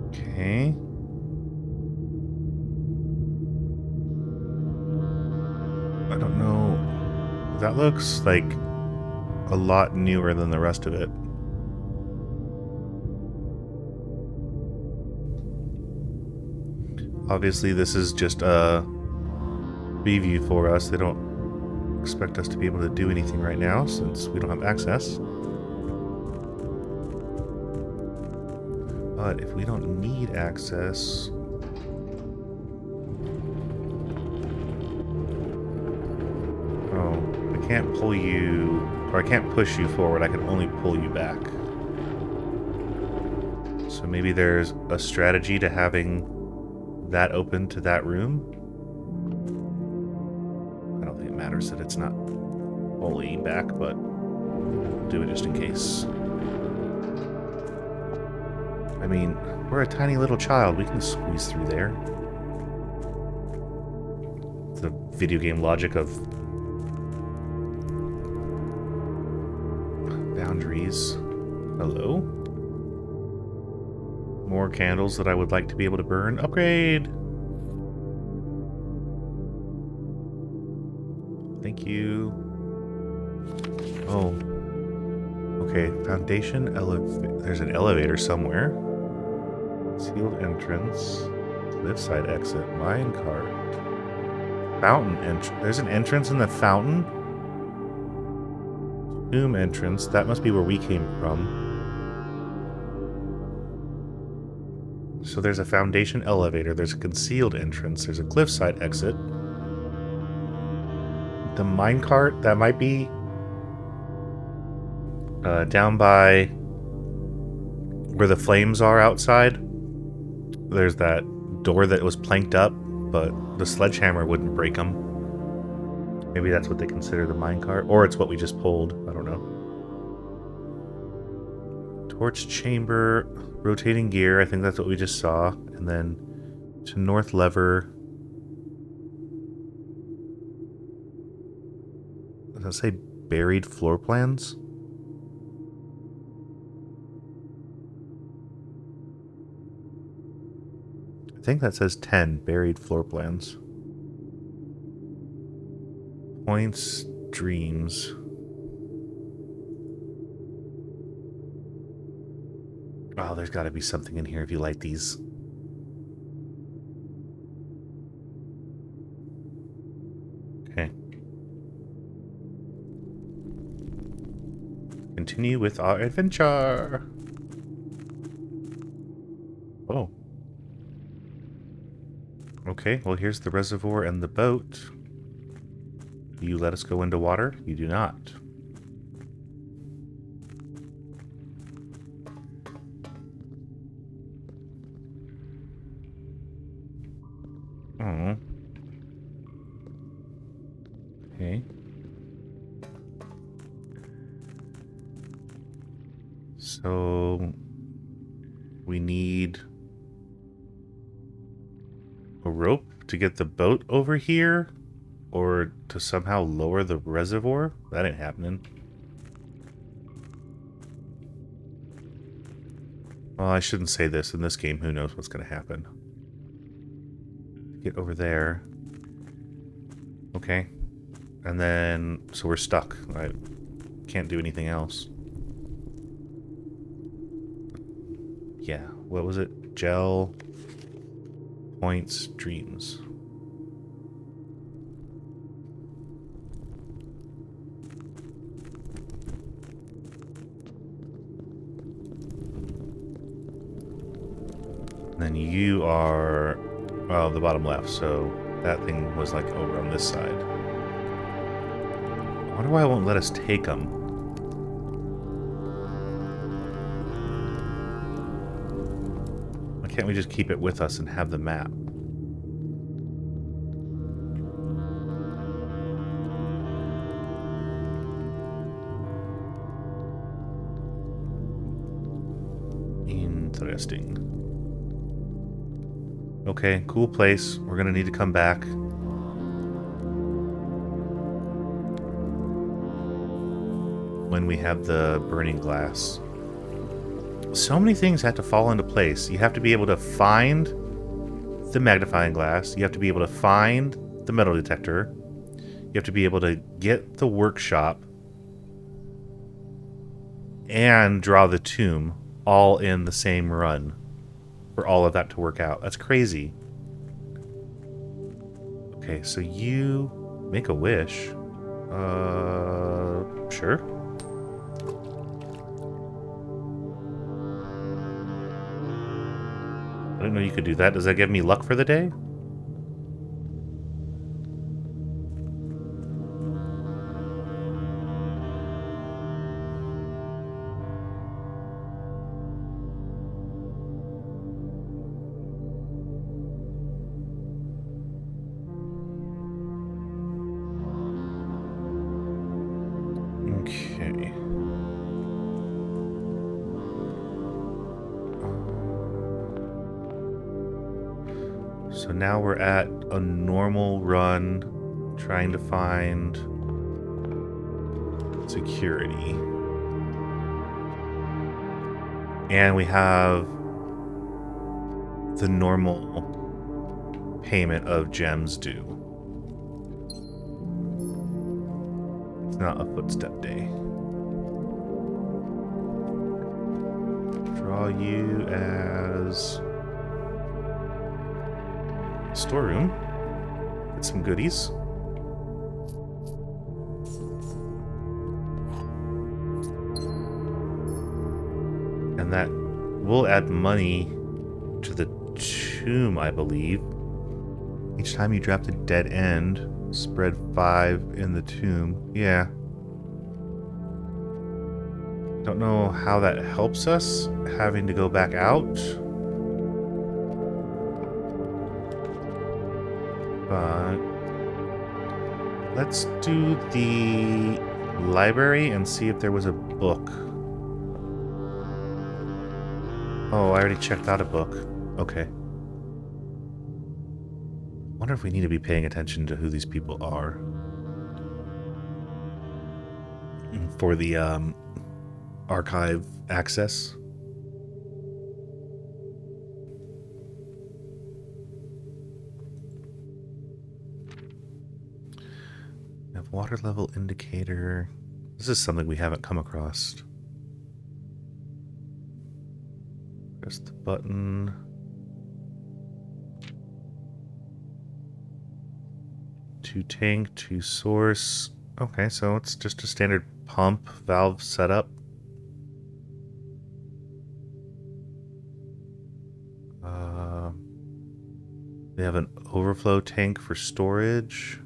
Okay. I don't know. That looks like a lot newer than the rest of it. Obviously, this is just a preview for us. They don't expect us to be able to do anything right now since we don't have access. But if we don't need access... Oh, I can't pull you... Or I can't push you forward, I can only pull you back. So maybe there's a strategy to having that open to that room? I don't think it matters that it's not fully back, but we'll do it just in case. I mean, we're a tiny little child. We can squeeze through there. The video game logic of injuries. Hello? More candles that I would like to be able to burn. Upgrade! Thank you. Oh. Okay, foundation elevator. There's an elevator somewhere. Sealed entrance. Cliffside exit. Minecart. Fountain entrance. There's an entrance in the fountain? Tomb entrance. That must be where we came from. So there's a foundation elevator. There's a concealed entrance. There's a cliffside exit. The minecart, that might be down by where the flames are outside. There's that door that was planked up, but the sledgehammer wouldn't break them. Maybe that's what they consider the minecart, or it's what we just pulled. I don't know. Torch chamber, rotating gear. I think that's what we just saw. And then to north lever. Does that say buried floor plans? I think that says 10 buried floor plans. Points, dreams. Oh, there's got to be something in here if you light these. Okay. Continue with our adventure. Oh. Okay, well here's the reservoir and the boat. You let us go into water? You do not. Oh. Okay. So we need a rope to get the boat over here, or to somehow lower the reservoir? That ain't happening. Well, I shouldn't say this. In this game, who knows what's going to happen. Get over there. Okay. And then, so we're stuck. I can't do anything else. Yeah, what was it? Gel, points, dreams. And then you are, well, the bottom left, so that thing was like over on this side. I wonder why it won't let us take them. Why can't we just keep it with us and have the map? Interesting. Okay, cool place. We're gonna need to come back. When we have the burning glass. So many things have to fall into place. You have to be able to find the magnifying glass. You have to be able to find the metal detector. You have to be able to get the workshop and draw the tomb all in the same run for all of that to work out. That's crazy. Okay, so you make a wish. Sure. I didn't know you could do that. Does that give me luck for the day? Okay. So now we're at a normal run, trying to find security. And we have the normal payment of gems due. It's not a footstep day. Draw you as storeroom. Get some goodies. And that will add money to the tomb, I believe. Each time you dropped a dead end, spread 5 in the tomb. Yeah. Don't know how that helps us, having to go back out. But let's do the library and see if there was a book. Oh, I already checked out a book. Okay. Wonder if we need to be paying attention to who these people are. For the archive access. We have water level indicator. This is something we haven't come across. Press the button. To tank, to source. Okay, so it's just a standard pump valve setup. They have an overflow tank for storage.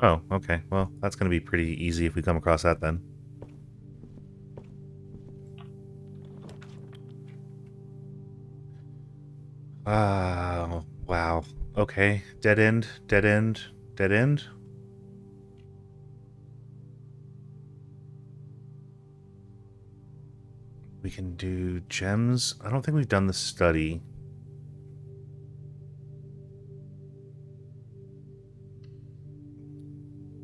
Oh, okay. Well, that's going to be pretty easy if we come across that then. Wow. Okay. Dead end, dead end, dead end. We can do gems. I don't think we've done the study.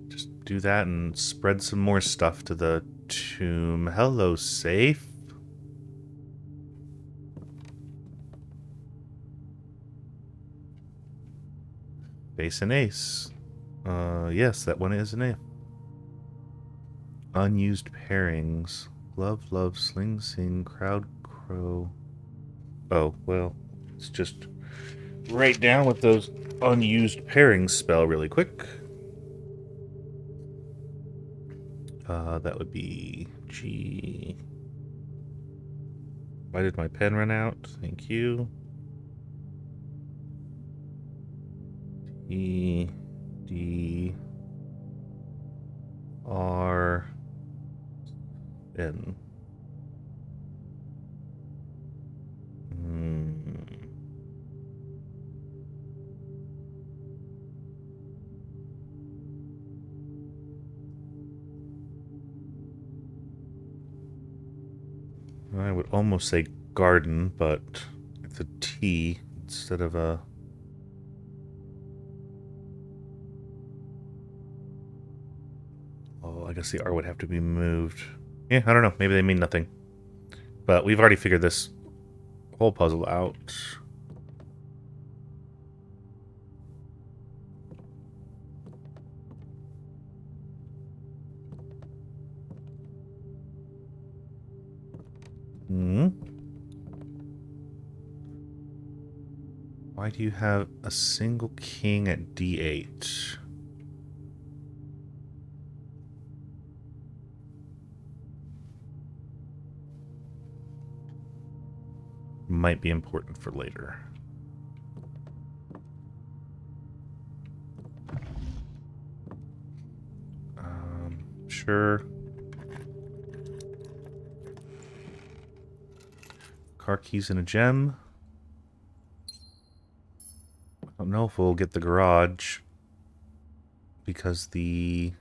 Just do that and spread some more stuff to the tomb. Hello, safe. Base and ace. Yes, that one is an ace. Unused pairings. Glove, love, sling, sing, crowd, crow. Oh, well, let's just write down what those unused pairings spell really quick. That would be G. Why did my pen run out? Thank you. E, D, R, N. I would almost say garden, but it's a T instead of a... Oh, I guess the R would have to be moved. Yeah, I don't know. Maybe they mean nothing. But we've already figured this whole puzzle out. Why do you have a single king at D8? Might be important for later. Sure. Car keys and a gem. I don't know if we'll get the garage because the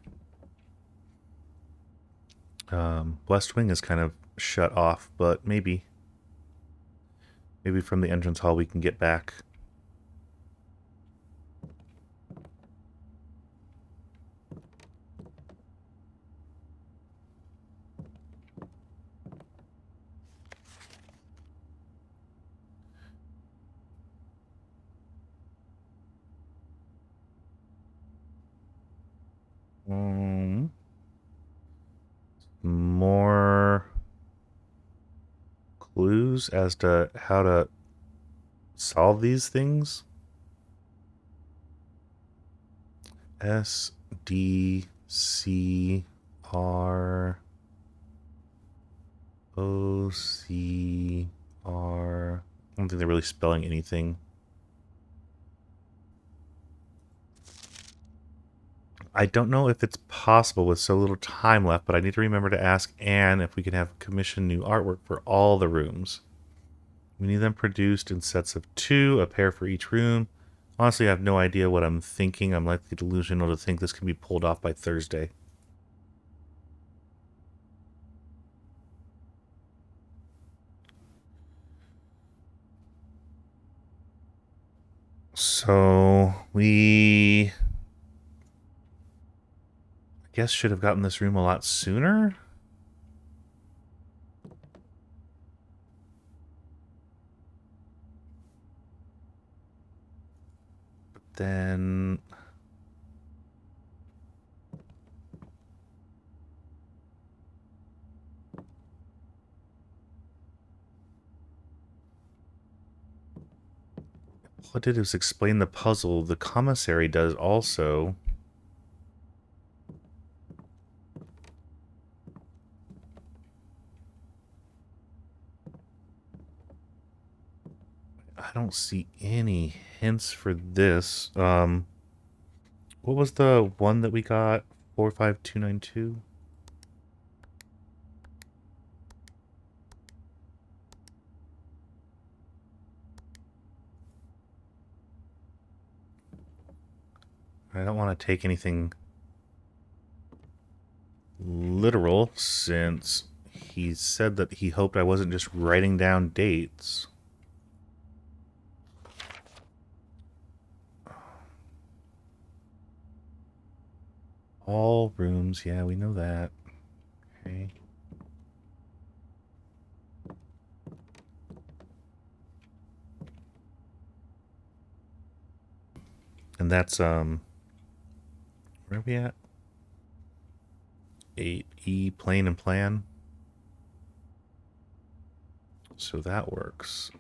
west wing is kind of shut off, but maybe from the entrance hall we can get back. clues as to how to solve these things? S D C R O C R. I don't think they're really spelling anything. I don't know if it's possible with so little time left, but I need to remember to ask Anne if we can have commissioned new artwork for all the rooms. We need them produced in sets of 2, a pair for each room. Honestly, I have no idea what I'm thinking. I'm likely delusional to think this can be pulled off by Thursday. So, we... I guess should have gotten this room a lot sooner? But then... All it did was explain the puzzle. The commissary does also. I don't see any hints for this. What was the one that we got? 45292? I don't want to take anything literal since he said that he hoped I wasn't just writing down dates. All rooms, yeah, we know that. Okay. And that's, where are we at? 8E, plane and plan. So that works.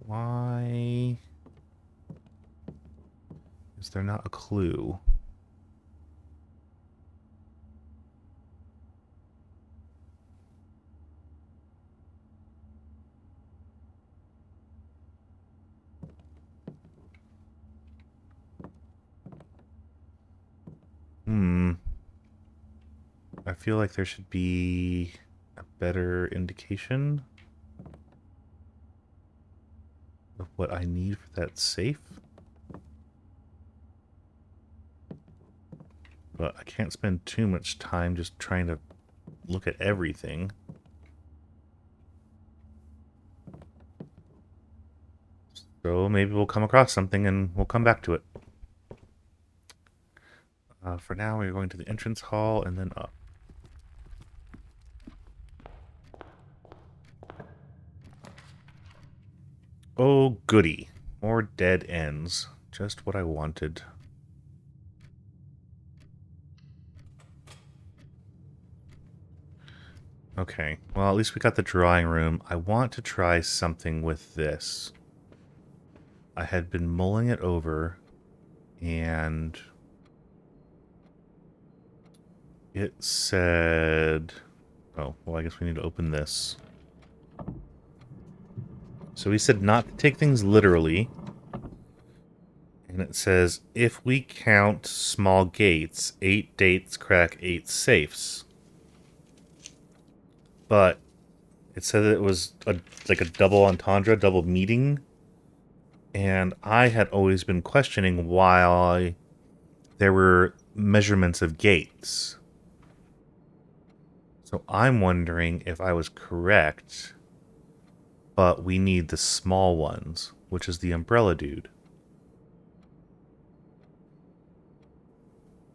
Why is there not a clue? I feel like there should be a better indication of what I need for that safe. But I can't spend too much time just trying to look at everything. So maybe we'll come across something and we'll come back to it. For now, we're going to the entrance hall and then up. Oh, goody. More dead ends. Just what I wanted. Okay, well, at least we got the drawing room. I want to try something with this. I had been mulling it over, and it said... Oh, well, I guess we need to open this. So he said not to take things literally. And it says, if we count small gates, 8 dates crack 8 safes. But it said that it was like a double entendre, double meaning. And I had always been questioning why there were measurements of gates. So I'm wondering if I was correct, but we need the small ones, which is the umbrella dude.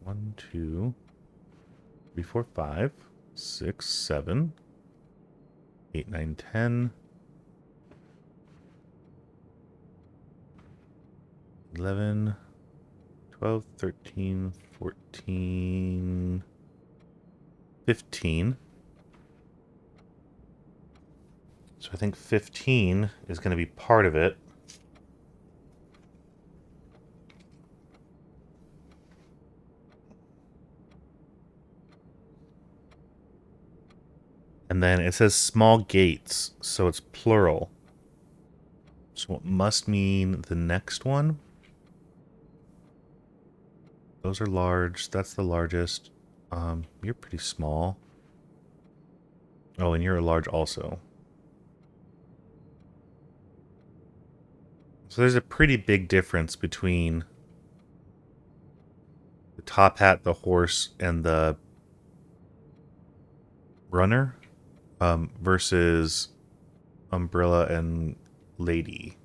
1, 2, 3, 4, 5, 6, 7, 8, 9, 10, 11, 12, 13, 14, 15. So I think 15 is going to be part of it. And then it says small gates, so it's plural. So it must mean the next one. Those are large. That's the largest. You're pretty small. Oh, and you're a large also. So there's a pretty big difference between the top hat, the horse, and the runner versus umbrella and lady.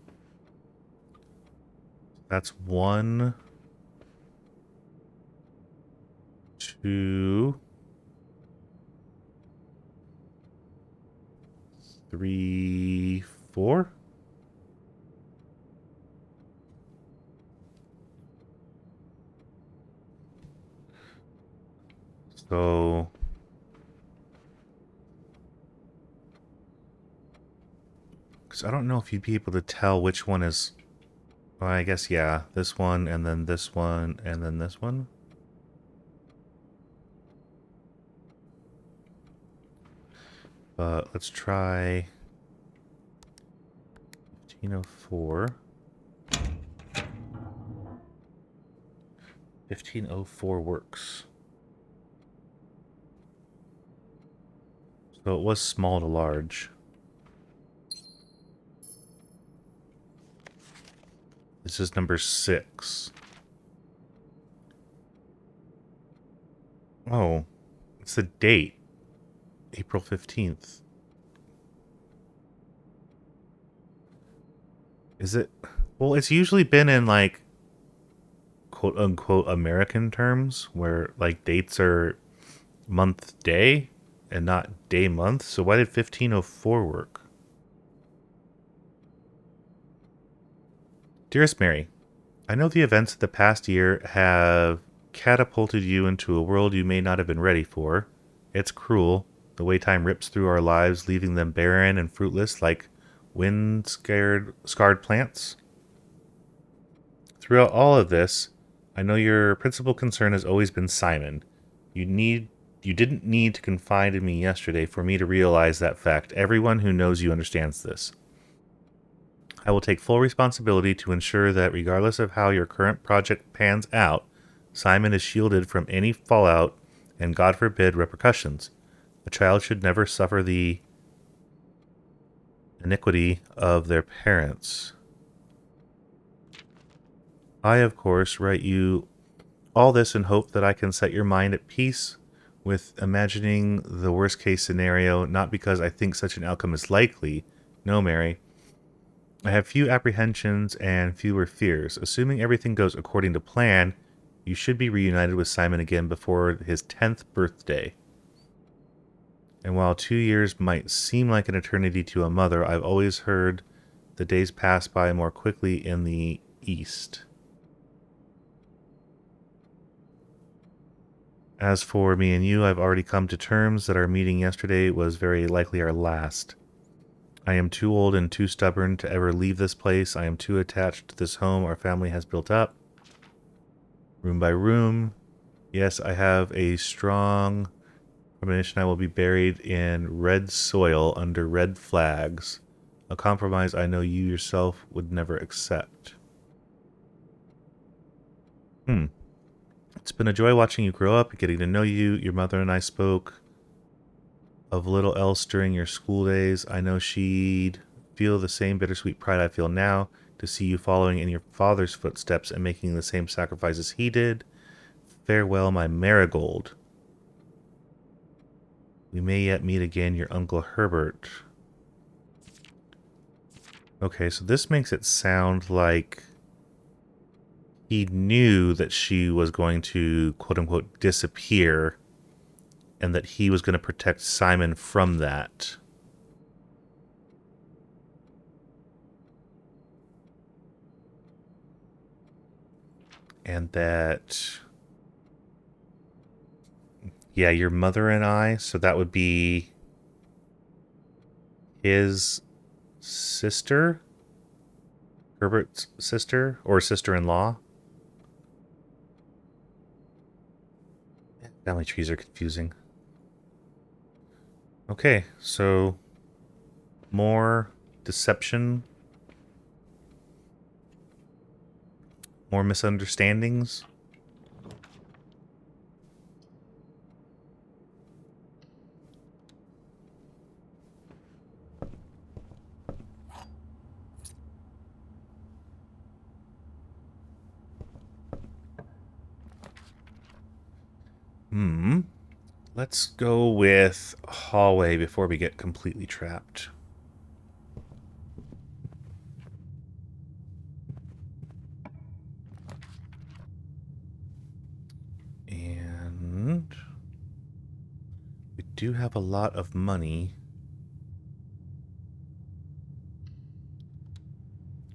That's one, two, three, four. So because I don't know if you'd be able to tell which one is. Well, I guess yeah, this one and then this one and then this one. But let's try 1504. 1504 works. So it was small to large. This is number 6. Oh, it's the date. April 15th. Is it? Well, it's usually been in like quote unquote American terms where like dates are month day and not day month. So why did 1504 work? Dearest Mary, I know the events of the past year have catapulted you into a world you may not have been ready for. It's cruel, the way time rips through our lives, leaving them barren and fruitless like scarred plants. Throughout all of this, I know your principal concern has always been Simon. You need you didn't need to confide in me yesterday for me to realize that fact. Everyone who knows you understands this. I will take full responsibility to ensure that regardless of how your current project pans out, Simon is shielded from any fallout and, God forbid, repercussions. A child should never suffer the iniquity of their parents. I, of course, write you all this in hope that I can set your mind at peace with imagining the worst case scenario, not because I think such an outcome is likely. No, Mary. I have few apprehensions and fewer fears. Assuming everything goes according to plan, you should be reunited with Simon again before his 10th birthday. And while 2 years might seem like an eternity to a mother, I've always heard the days pass by more quickly in the East. As for me and you, I've already come to terms that our meeting yesterday was very likely our last. I am too old and too stubborn to ever leave this place. I am too attached to this home our family has built up, room by room. Yes, I have a strong premonition I will be buried in red soil under red flags, a compromise I know you yourself would never accept. It's been a joy watching you grow up and getting to know you. Your mother and I spoke of little else during your school days. I know she'd feel the same bittersweet pride I feel now to see you following in your father's footsteps and making the same sacrifices he did. Farewell, my marigold. We may yet meet again, your Uncle Herbert. Okay, so this makes it sound like he knew that she was going to quote-unquote disappear and that he was going to protect Simon from that. And that... Yeah, your mother and I, so that would be his sister, Herbert's sister, or sister-in-law. Family trees are confusing. Okay, so more deception, more misunderstandings. Let's go with hallway before we get completely trapped. And we do have a lot of money.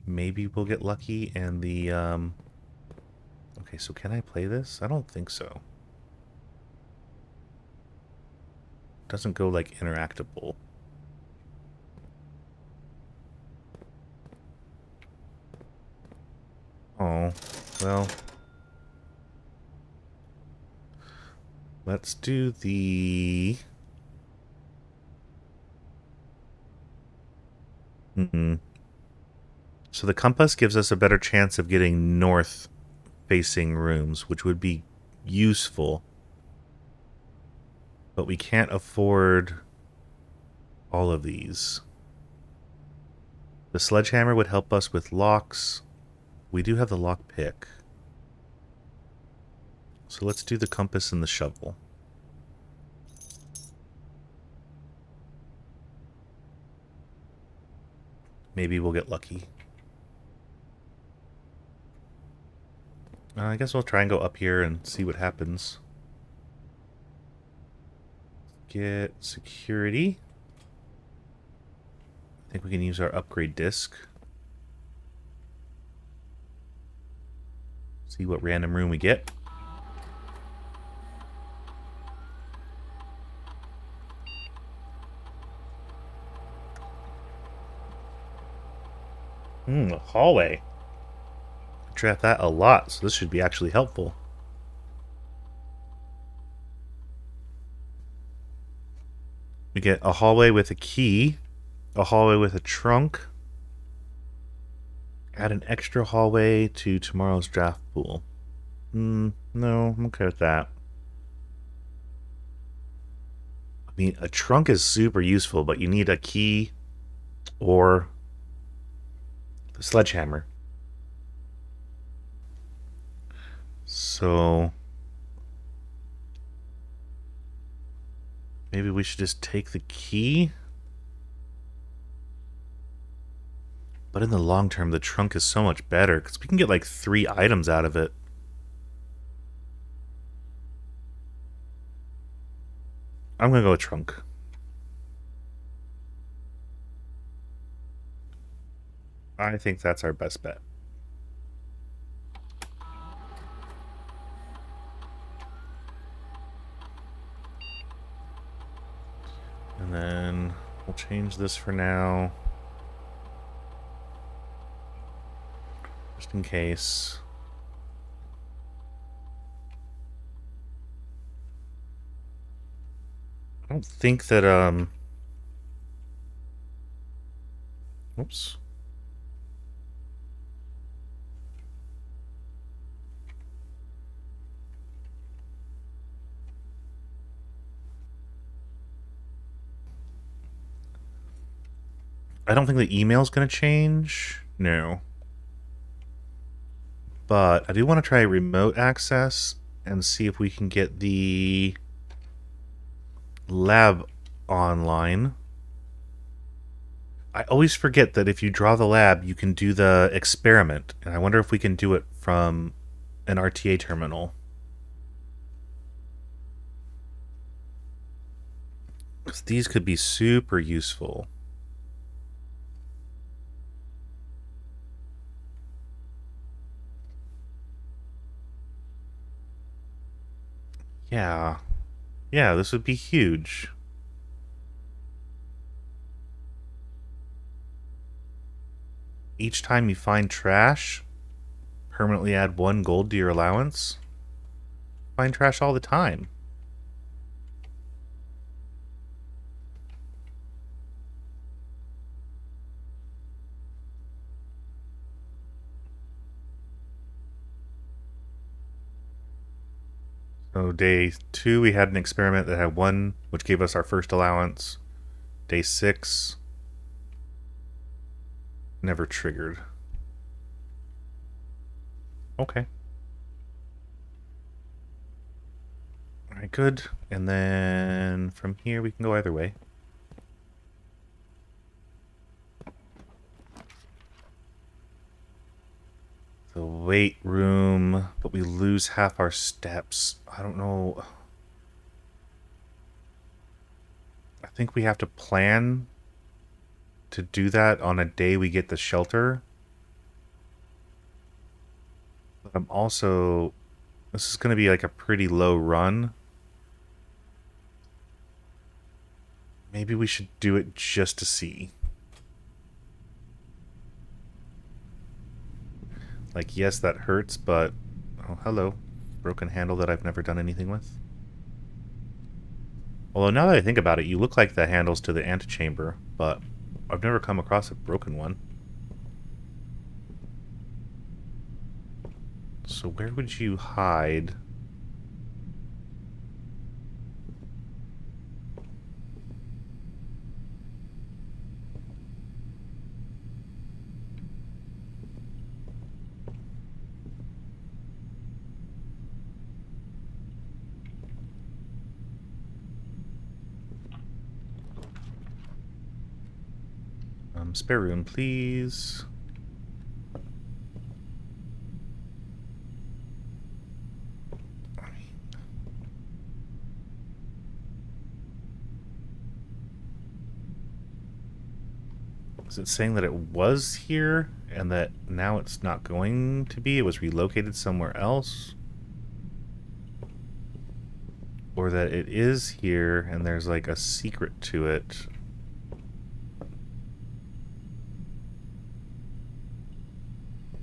Maybe we'll get lucky and the, Okay, so can I play this? I don't think so. Doesn't go, like, interactable. Oh, well. Let's do the... So the compass gives us a better chance of getting north-facing rooms, which would be useful. But we can't afford all of these. The sledgehammer would help us with locks. We do have the lock pick. So let's do the compass and the shovel. Maybe we'll get lucky. I guess we'll try and go up here and see what happens. Get security. I think we can use our upgrade disc. See what random room we get. A hallway. I trapped that a lot, so this should be actually helpful. We get a hallway with a key, a hallway with a trunk. Add an extra hallway to tomorrow's draft pool. No, I'm okay with that. I mean, a trunk is super useful, but you need a key or the sledgehammer. So maybe we should just take the key. But in the long term, the trunk is so much better because we can get like 3 items out of it. I'm gonna go with trunk. I think that's our best bet. And then we'll change this for now. Just in case. I don't think that, Oops. I don't think the email's going to change. No. But I do want to try remote access and see if we can get the lab online. I always forget that if you draw the lab, you can do the experiment. And I wonder if we can do it from an RTA terminal. Because these could be super useful. Yeah. Yeah, this would be huge. Each time you find trash, permanently add 1 gold to your allowance. Find trash all the time. So day 2, we had an experiment that had 1, which gave us our first allowance. Day 6, never triggered. Okay. Alright, good. And then from here we can go either way. The weight room, but we lose half our steps. I don't know. I think we have to plan to do that on a day we get the shelter. But I'm also... This is going to be like a pretty low run. Maybe we should do it just to see. Like, yes, that hurts, but... Oh, hello. Broken handle that I've never done anything with. Although, now that I think about it, you look like the handles to the antechamber, but I've never come across a broken one. So where would you hide? Spare room, please. Is it saying that it was here and that now it's not going to be? It was relocated somewhere else? Or that it is here and there's like a secret to it?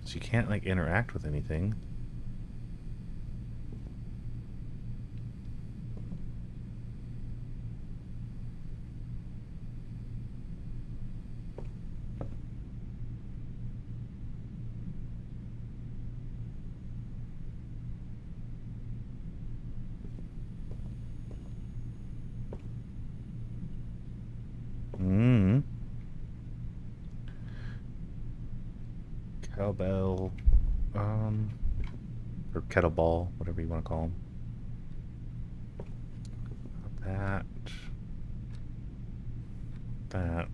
So you can't like interact with anything. Cowbell, or kettleball, whatever you want to call them. That.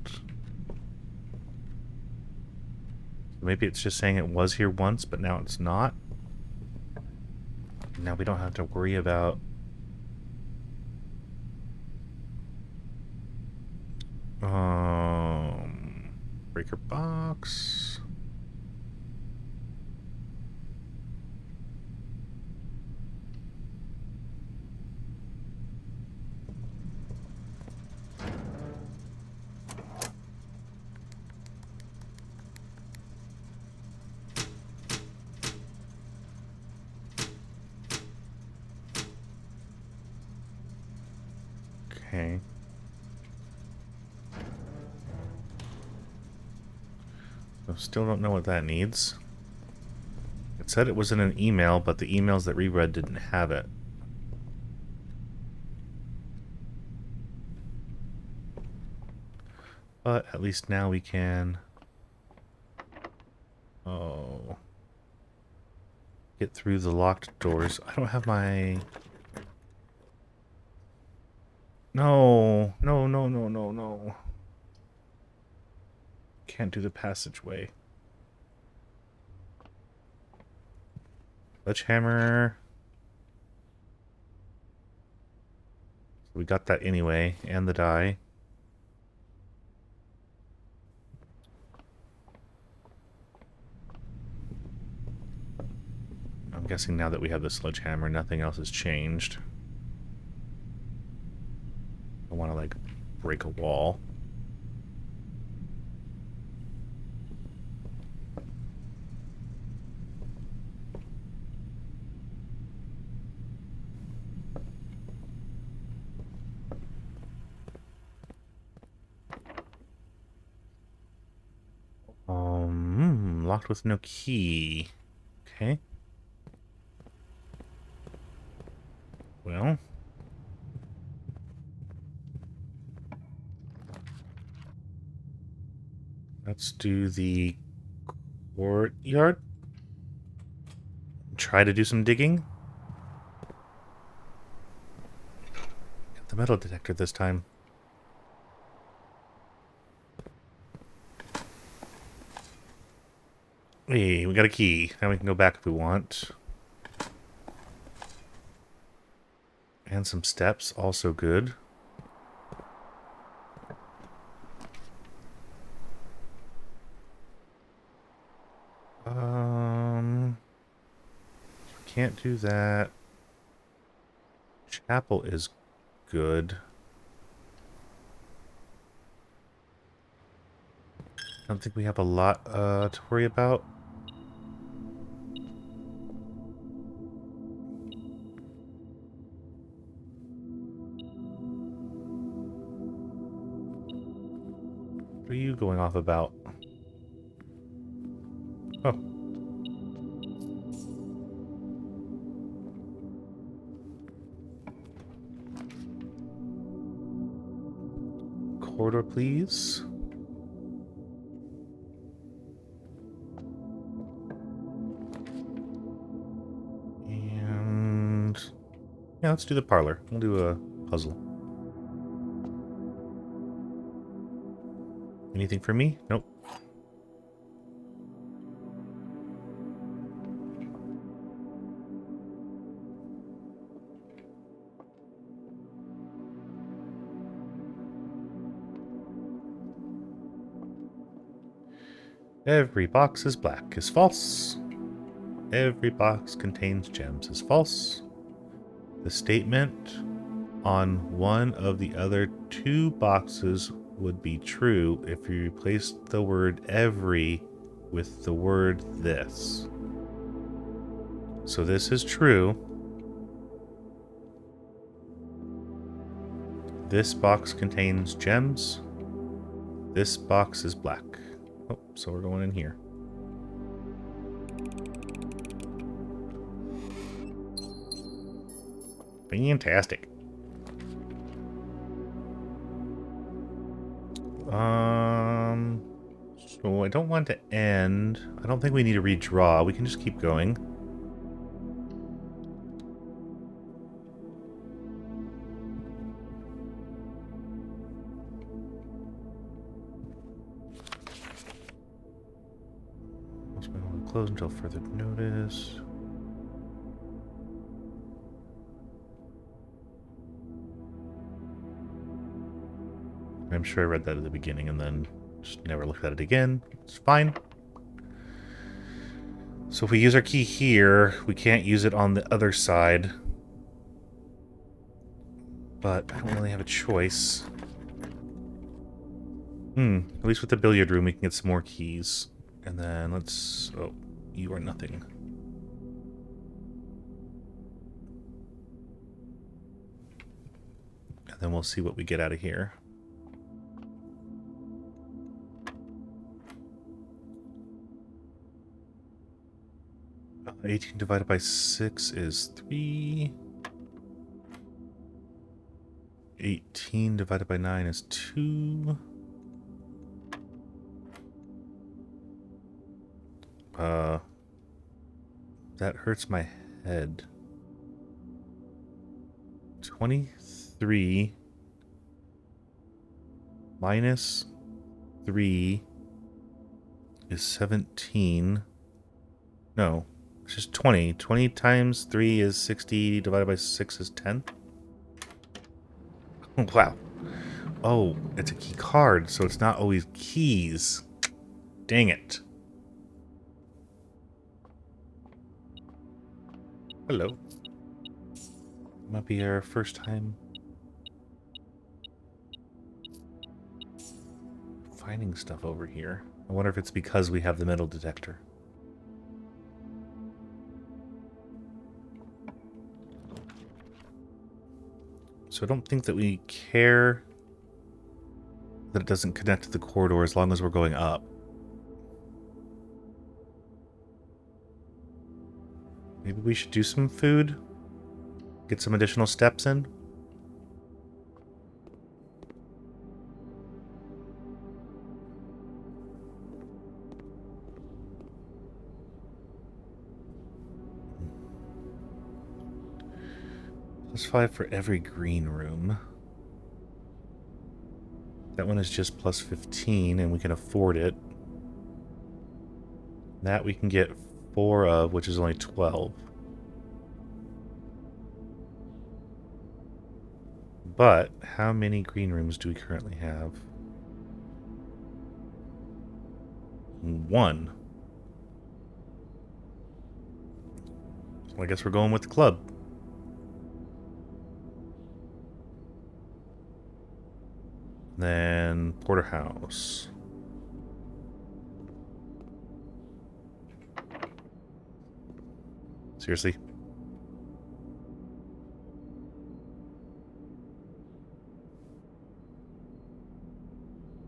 Maybe it's just saying it was here once, but now it's not. Now we don't have to worry about... breaker box. Okay. So still don't know what that needs. It said it was in an email, but the emails that reread didn't have it. But at least now we can... Oh... get through the locked doors. I don't have my... No, no, no, no, no, no. Can't do the passageway. Sledgehammer. We got that anyway, and the die. I'm guessing now that we have the sledgehammer, nothing else has changed. I want to, like, break a wall. Locked with no key. Okay. Well. Let's do the courtyard. Try to do some digging. Get the metal detector this time. Hey, we got a key. Now we can go back if we want. And some steps, also good. Can't do that. Chapel is good. I don't think we have a lot to worry about. What are you going off about? Oh. Corridor, please. And... yeah, let's do the parlor. We'll do a puzzle. Anything for me? Nope. Every box is black is false. Every box contains gems is false. The statement on one of the other two boxes would be true if you replaced the word every with the word this. So this is true. This box contains gems. This box is black. Oh, so we're going in here. Fantastic. So I don't want to end. I don't think we need to redraw. We can just keep going. Close until further notice. I'm sure I read that at the beginning and then just never looked at it again. It's fine. So if we use our key here, we can't use it on the other side. But I don't really have a choice. At least with the billiard room we can get some more keys. And then let's... oh, you are nothing. And then we'll see what we get out of here. 18 divided by 6 is 3. 18 divided by 9 is 2. That hurts my head. 23 minus 3 is 17. No, it's just 20. 20 times 3 is 60, divided by 6 is 10. Wow. Oh, it's a key card, so it's not always keys. Dang it. Hello. Might be our first time finding stuff over here. I wonder if it's because we have the metal detector. So I don't think that we care that it doesn't connect to the corridor as long as we're going up. Maybe we should do some food? Get some additional steps in? +5 for every green room. That one is just +15, and we can afford it. That we can get 4 of, which is only 12. But how many green rooms do we currently have? 1. So I guess we're going with the club. Then porterhouse. Seriously?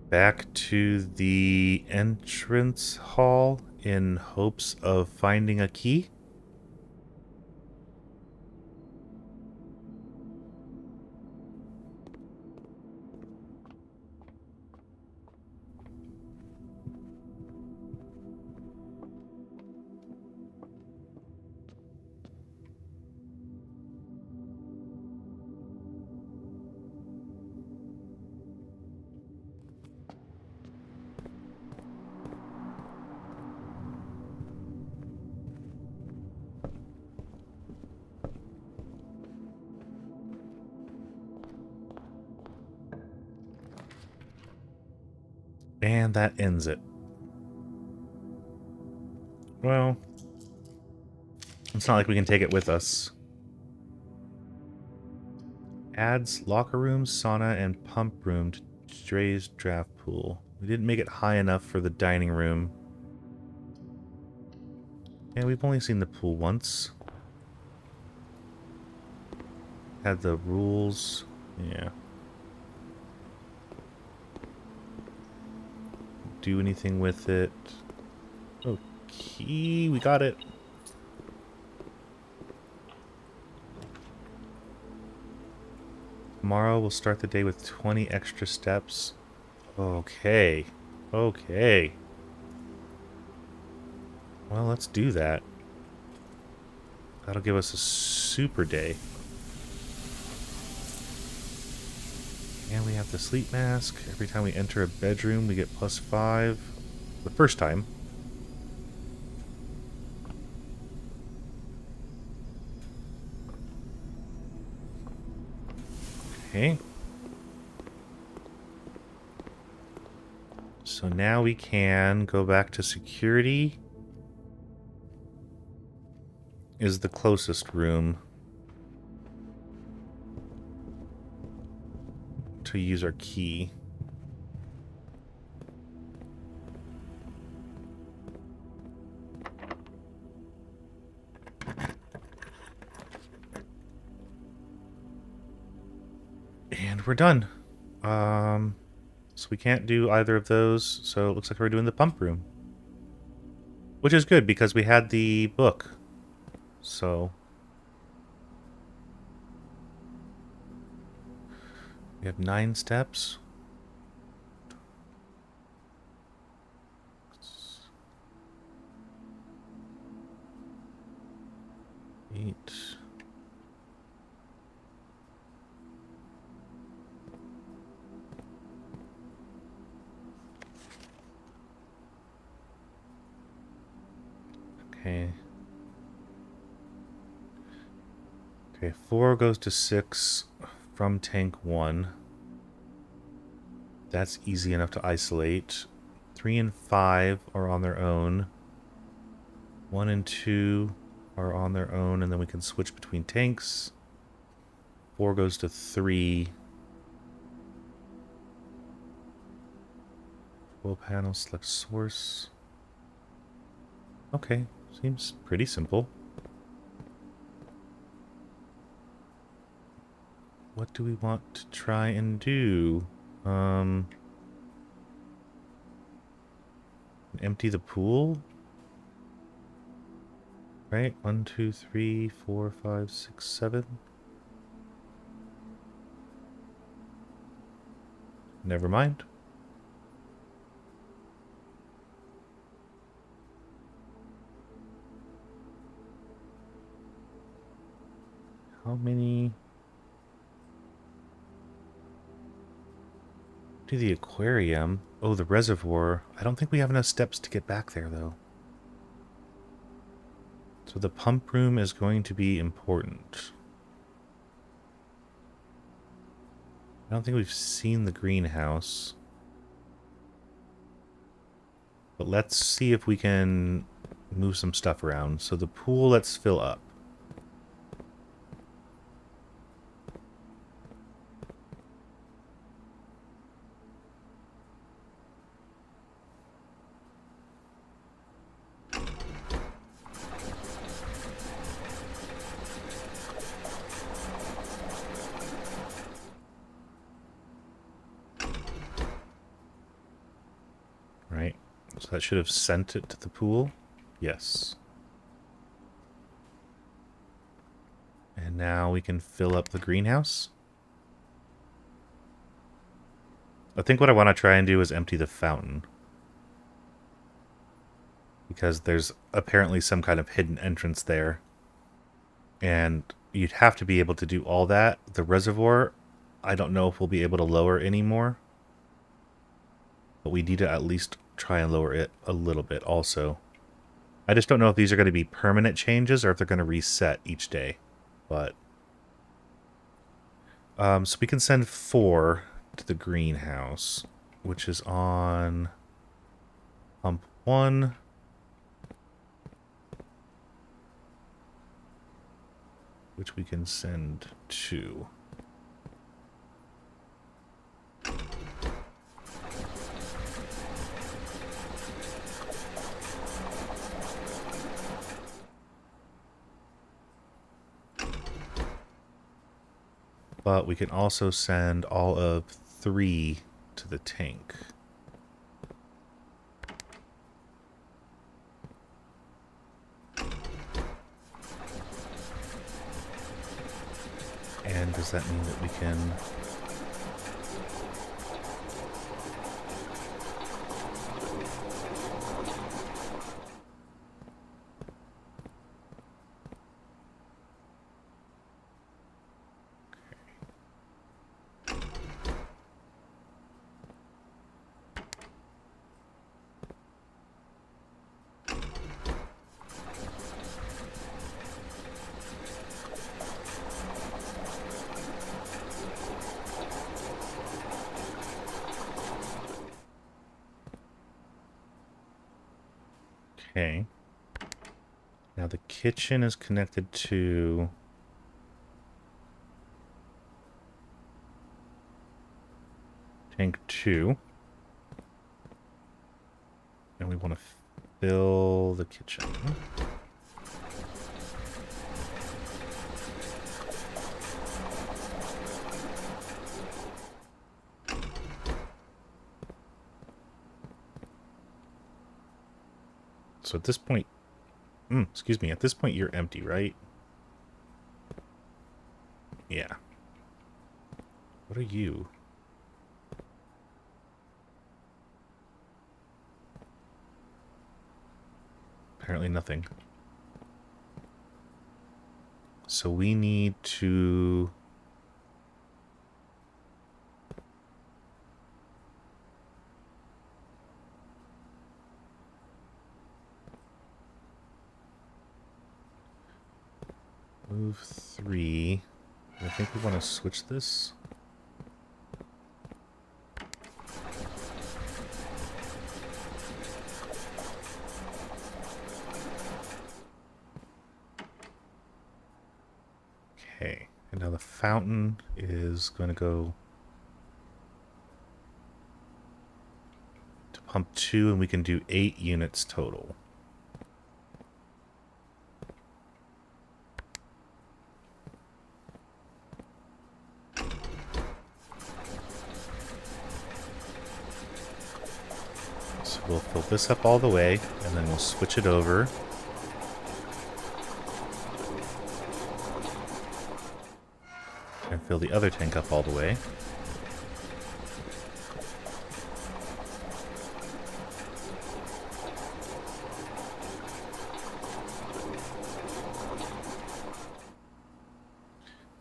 Back to the entrance hall in hopes of finding a key? And that ends it. Well, it's not like we can take it with us. Adds locker room, sauna, and pump room to Dre's draft pool. We didn't make it high enough for the dining room. Yeah, we've only seen the pool once. Had the rules. Yeah. Do anything with it. Oh, key. We got it. Tomorrow we'll start the day with 20 extra steps. Okay. Okay. Well, let's do that. That'll give us a super day. And we have the sleep mask. Every time we enter a bedroom, we get +5. The first time. Okay. So now we can go back to security. Is the closest room to use our key. And we're done. So we can't do either of those, so it looks like we're doing the pump room. Which is good, because we had the book. So we have 9 steps. 8. Okay. Okay, 4 goes to 6 from tank 1. That's easy enough to isolate. 3 and 5 are on their own. 1 and 2 are on their own, and then we can switch between tanks. 4 goes to 3. Control panel, select source. Okay, seems pretty simple. What do we want to try and do? Empty the pool? Right? 1, 2, 3, 4, 5, 6, 7. Never mind. How many? Do the aquarium. Oh, the reservoir. I don't think we have enough steps to get back there, though. So the pump room is going to be important. I don't think we've seen the greenhouse. But let's see if we can move some stuff around. So the pool, let's fill up. Right? So that should have sent it to the pool. Yes. And now we can fill up the greenhouse. I think what I want to try and do is empty the fountain. Because there's apparently some kind of hidden entrance there. And you'd have to be able to do all that. The reservoir, I don't know if we'll be able to lower anymore. But we need to at least try and lower it a little bit also. I just don't know if these are going to be permanent changes or if they're going to reset each day. But so we can send 4 to the greenhouse, which is on pump 1. Which we can send 2. But we can also send all of 3 to the tank. And does that mean that we can... Okay. Now the kitchen is connected to... tank 2. And we want to fill the kitchen. So at this point... excuse me, at this point you're empty, right? Yeah. What are you? Apparently nothing. So we need to... move 3. I think we want to switch this. Okay, and now the fountain is going to go to pump 2, and we can do 8 units total. So we'll fill this up all the way, and then we'll switch it over. fill the other tank up all the way.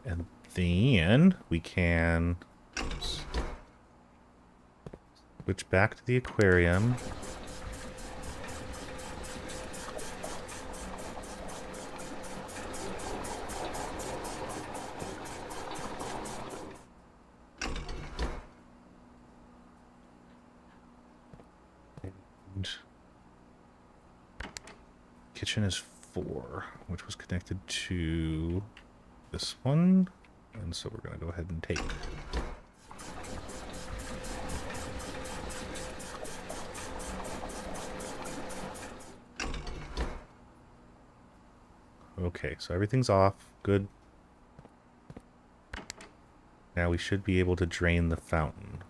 And then we can switch back to the aquarium. And kitchen is 4, which was connected to this one, and so we're going to go ahead and take. Okay, so everything's off. Good. Now we should be able to drain the fountain.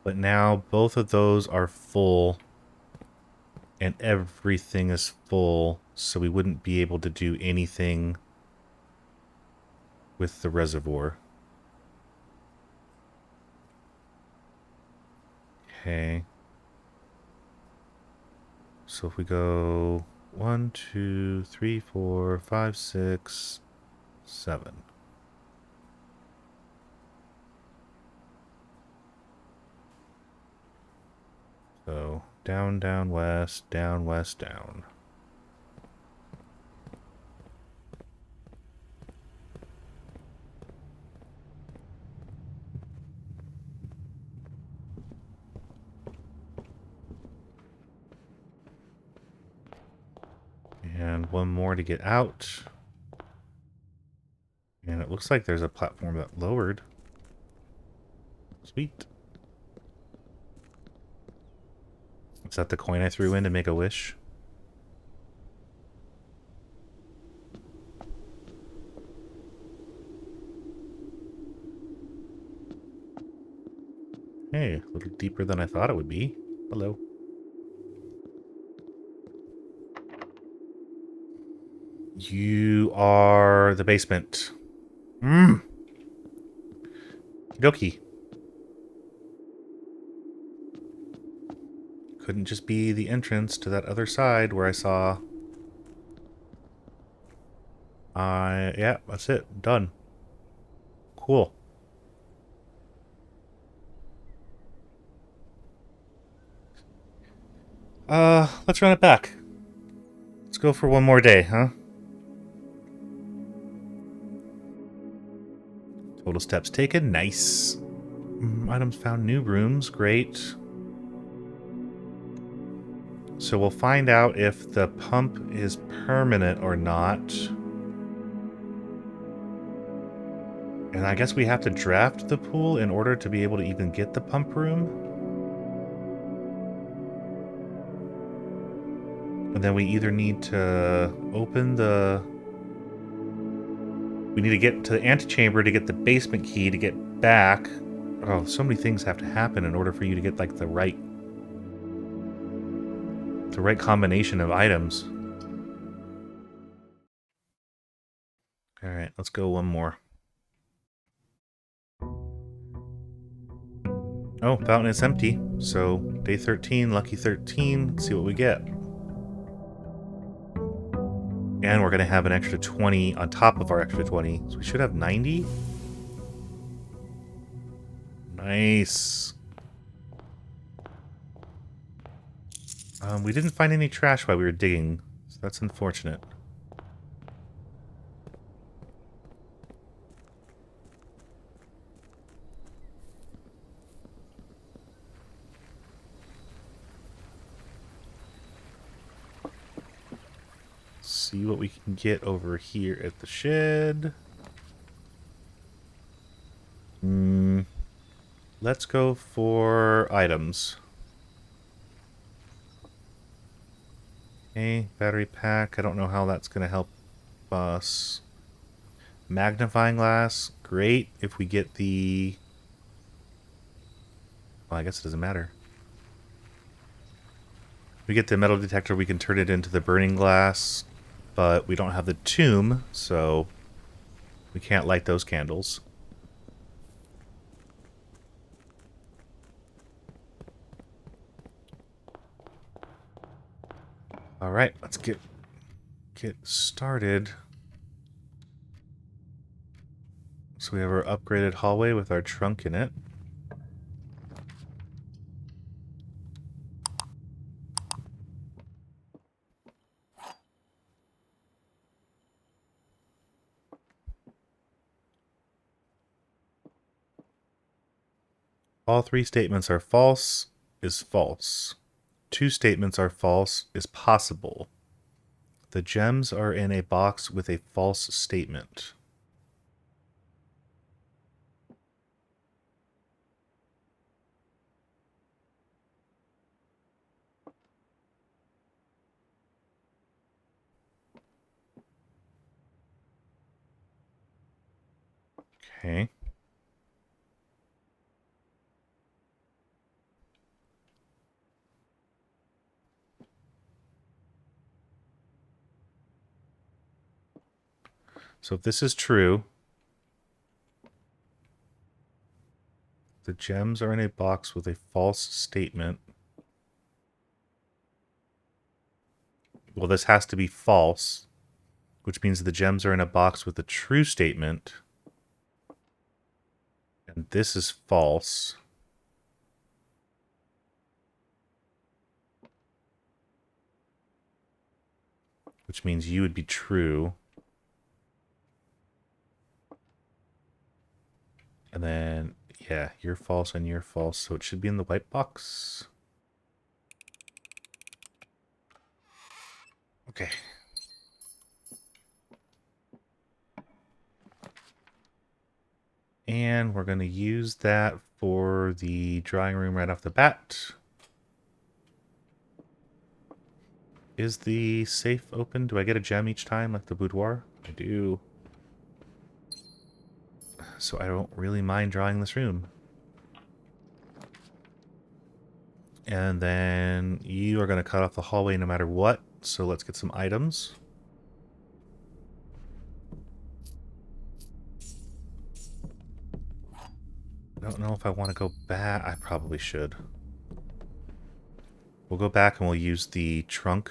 But now both of those are full and everything is full, so we wouldn't be able to do anything with the reservoir. Okay. So if we go 1, 2, 3, 4, 5, 6, 7. So down, down, west, down, west, down. And one more to get out. And it looks like there's a platform that lowered. Sweet. Is that the coin I threw in to make a wish? Hey, a little deeper than I thought it would be. Hello. You are the basement. Okie. Couldn't just be the entrance to that other side where I saw... yeah, that's it. Done. Cool. Let's run it back. Let's go for one more day, huh? Total steps taken. Nice. Items found. New rooms. Great. So we'll find out if the pump is permanent or not. And I guess we have to draft the pool in order to be able to even get the pump room. And then we either need to open the... We need to get to the antechamber to get the basement key to get back. Oh, so many things have to happen in order for you to get, like, the right combination of items. Alright, let's go one more. Oh, fountain is empty. So, day 13, lucky 13. Let's see what we get. And we're going to have an extra 20 on top of our extra 20. So we should have 90. Nice. We didn't find any trash while we were digging. So that's unfortunate. See what we can get over here at the shed. Let's go for items. Okay, battery pack. I don't know how that's going to help us. Magnifying glass. Great if we get the... Well, I guess it doesn't matter. If we get the metal detector, we can turn it into the burning glass. But we don't have the tomb, so we can't light those candles. Alright, let's get started. So we have our upgraded hallway with our trunk in it. All three statements are false is false. Two statements are false is possible. The gems are in a box with a false statement. Okay. So if this is true, the gems are in a box with a false statement. Well, this has to be false, which means the gems are in a box with a true statement. And this is false. Which means you would be true. And then, yeah, you're false and you're false. So it should be in the white box. Okay. And we're going to use that for the drawing room right off the bat. Is the safe open? Do I get a gem each time, like the boudoir? I do. So I don't really mind drawing this room. And then you are going to cut off the hallway no matter what. So let's get some items. I don't know if I want to go back. I probably should. We'll go back and we'll use the trunk.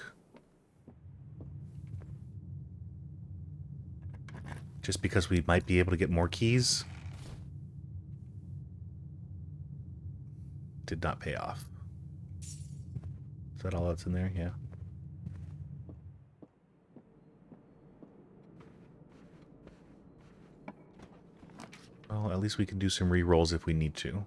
Just because we might be able to get more keys. Did not pay off. Is that all that's in there? Yeah. Well, at least we can do some re-rolls if we need to.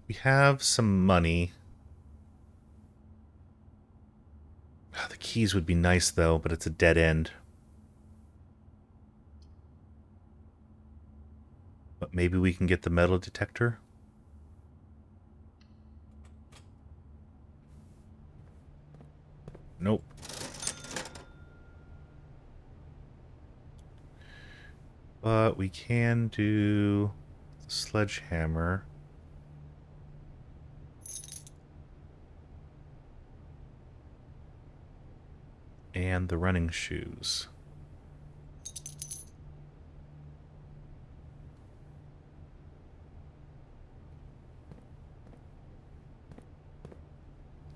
We have some money. The keys would be nice, though, but it's a dead end. But maybe we can get the metal detector. Nope. But we can do the sledgehammer. And the running shoes.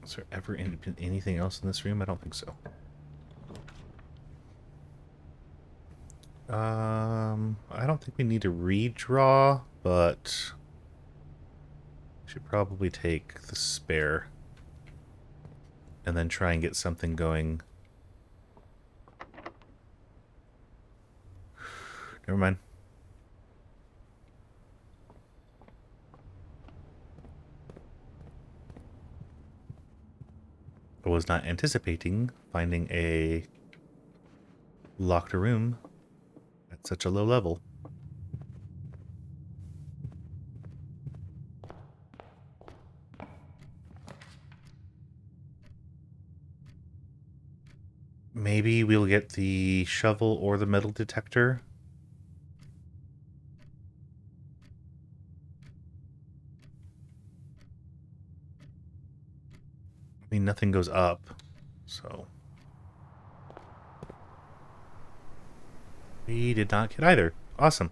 Is there ever anything else in this room? I don't think so. I don't think we need to redraw, but we should probably take the spare and then try and get something going. Never mind. I was not anticipating finding a locked room at such a low level. Maybe we'll get the shovel or the metal detector. I mean, nothing goes up, so... We did not get either. Awesome.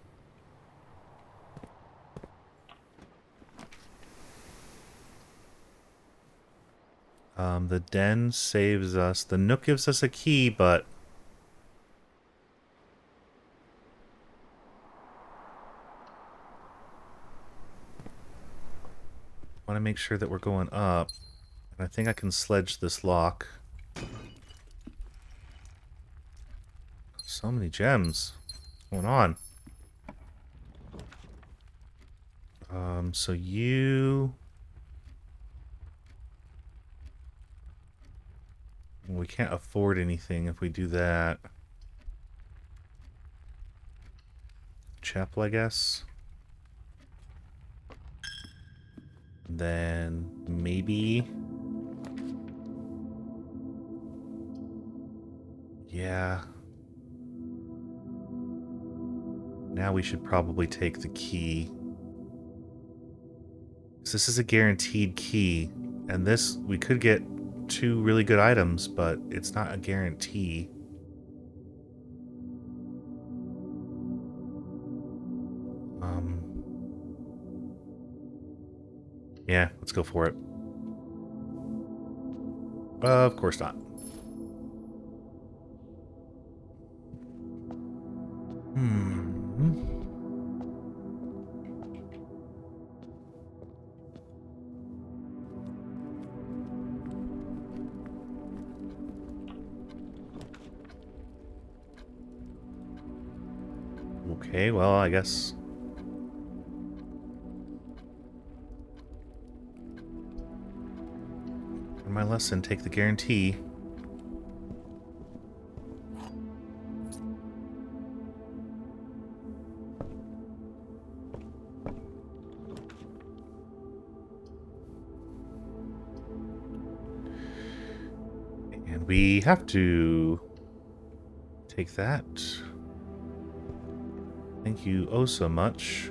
The den saves us. The nook gives us a key, but... I want to make sure that we're going up. And I think I can sledge this lock. So many gems. What's going on? So you... We can't afford anything if we do that. Chapel, I guess. Then maybe... Yeah. Now we should probably take the key. This is a guaranteed key. And this, we could get 2 really good items, but it's not a guarantee. Yeah, let's go for it. Of course not. Okay, well, I guess... In my lesson, take the guarantee. And we have to take that. Thank you oh so much.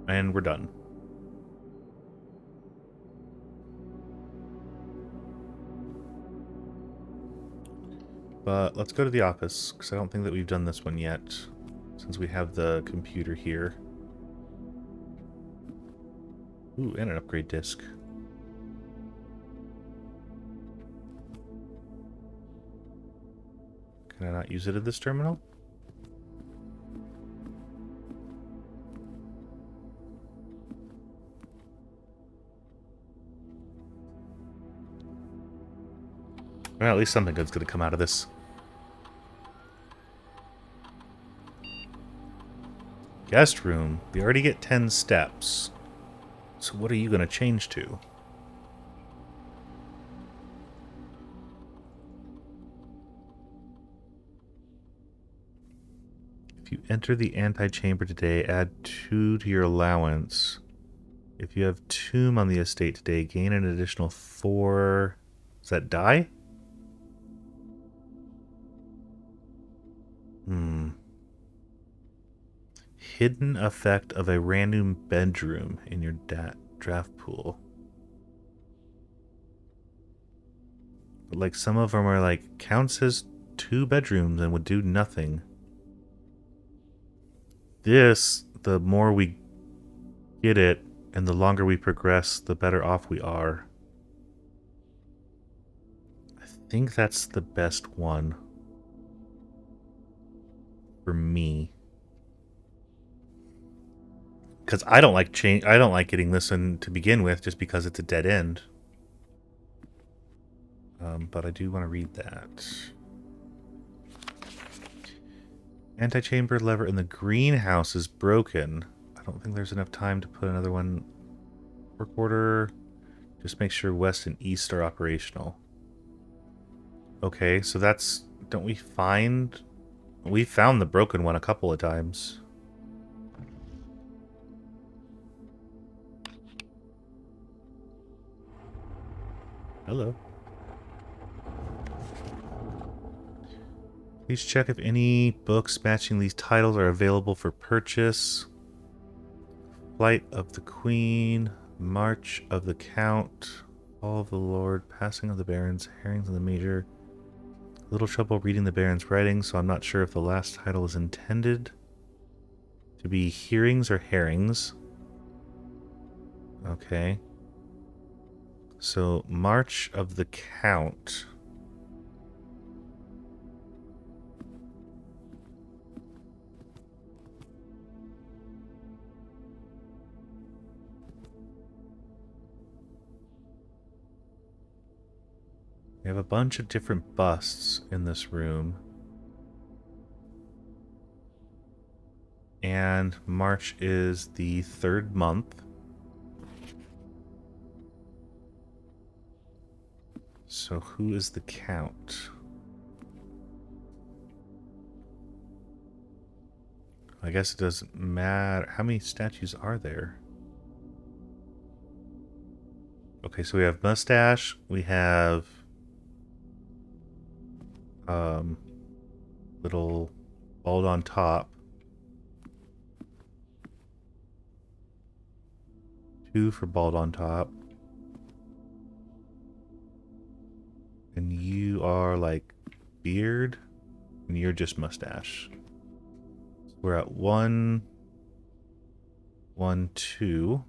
And we're done. But let's go to the office, because I don't think that we've done this one yet, since we have the computer here. Ooh, and an upgrade disc. Can I not use it at this terminal? Well, at least something good's gonna come out of this. Guest room. We already get 10 steps. So what are you gonna change to? If you enter the antechamber today, add 2 to your allowance. If you have tomb on the estate today, gain an additional 4... Is that die? Hidden effect of a random bedroom in your draft pool. But like some of them are like, counts as 2 bedrooms and would do nothing. This, the more we get it and the longer we progress, the better off we are. I think that's the best one for me. Because I don't like I don't like getting this one to begin with, just because it's a dead end. But I do want to read that. Antechamber lever in the greenhouse is broken. I don't think there's enough time to put another one. Work order. Just make sure west and east are operational. Okay, so that's... Don't we find... We found the broken one a couple of times. Hello. Please check if any books matching these titles are available for purchase. Flight of the Queen, March of the Count, Fall of the Lord, Passing of the Barons, Herrings of the Major. Little trouble reading the Baron's writing, so I'm not sure if the last title is intended to be hearings or herrings. Okay. So, March of the Count. We have a bunch of different busts in this room. And March is the 3rd month. So who is the Count? I guess it doesn't matter. How many statues are there? Okay, so we have mustache. We have... little bald on top. 2 for bald on top. And you are like beard, and you're just mustache. So we're at 1, 1, 2.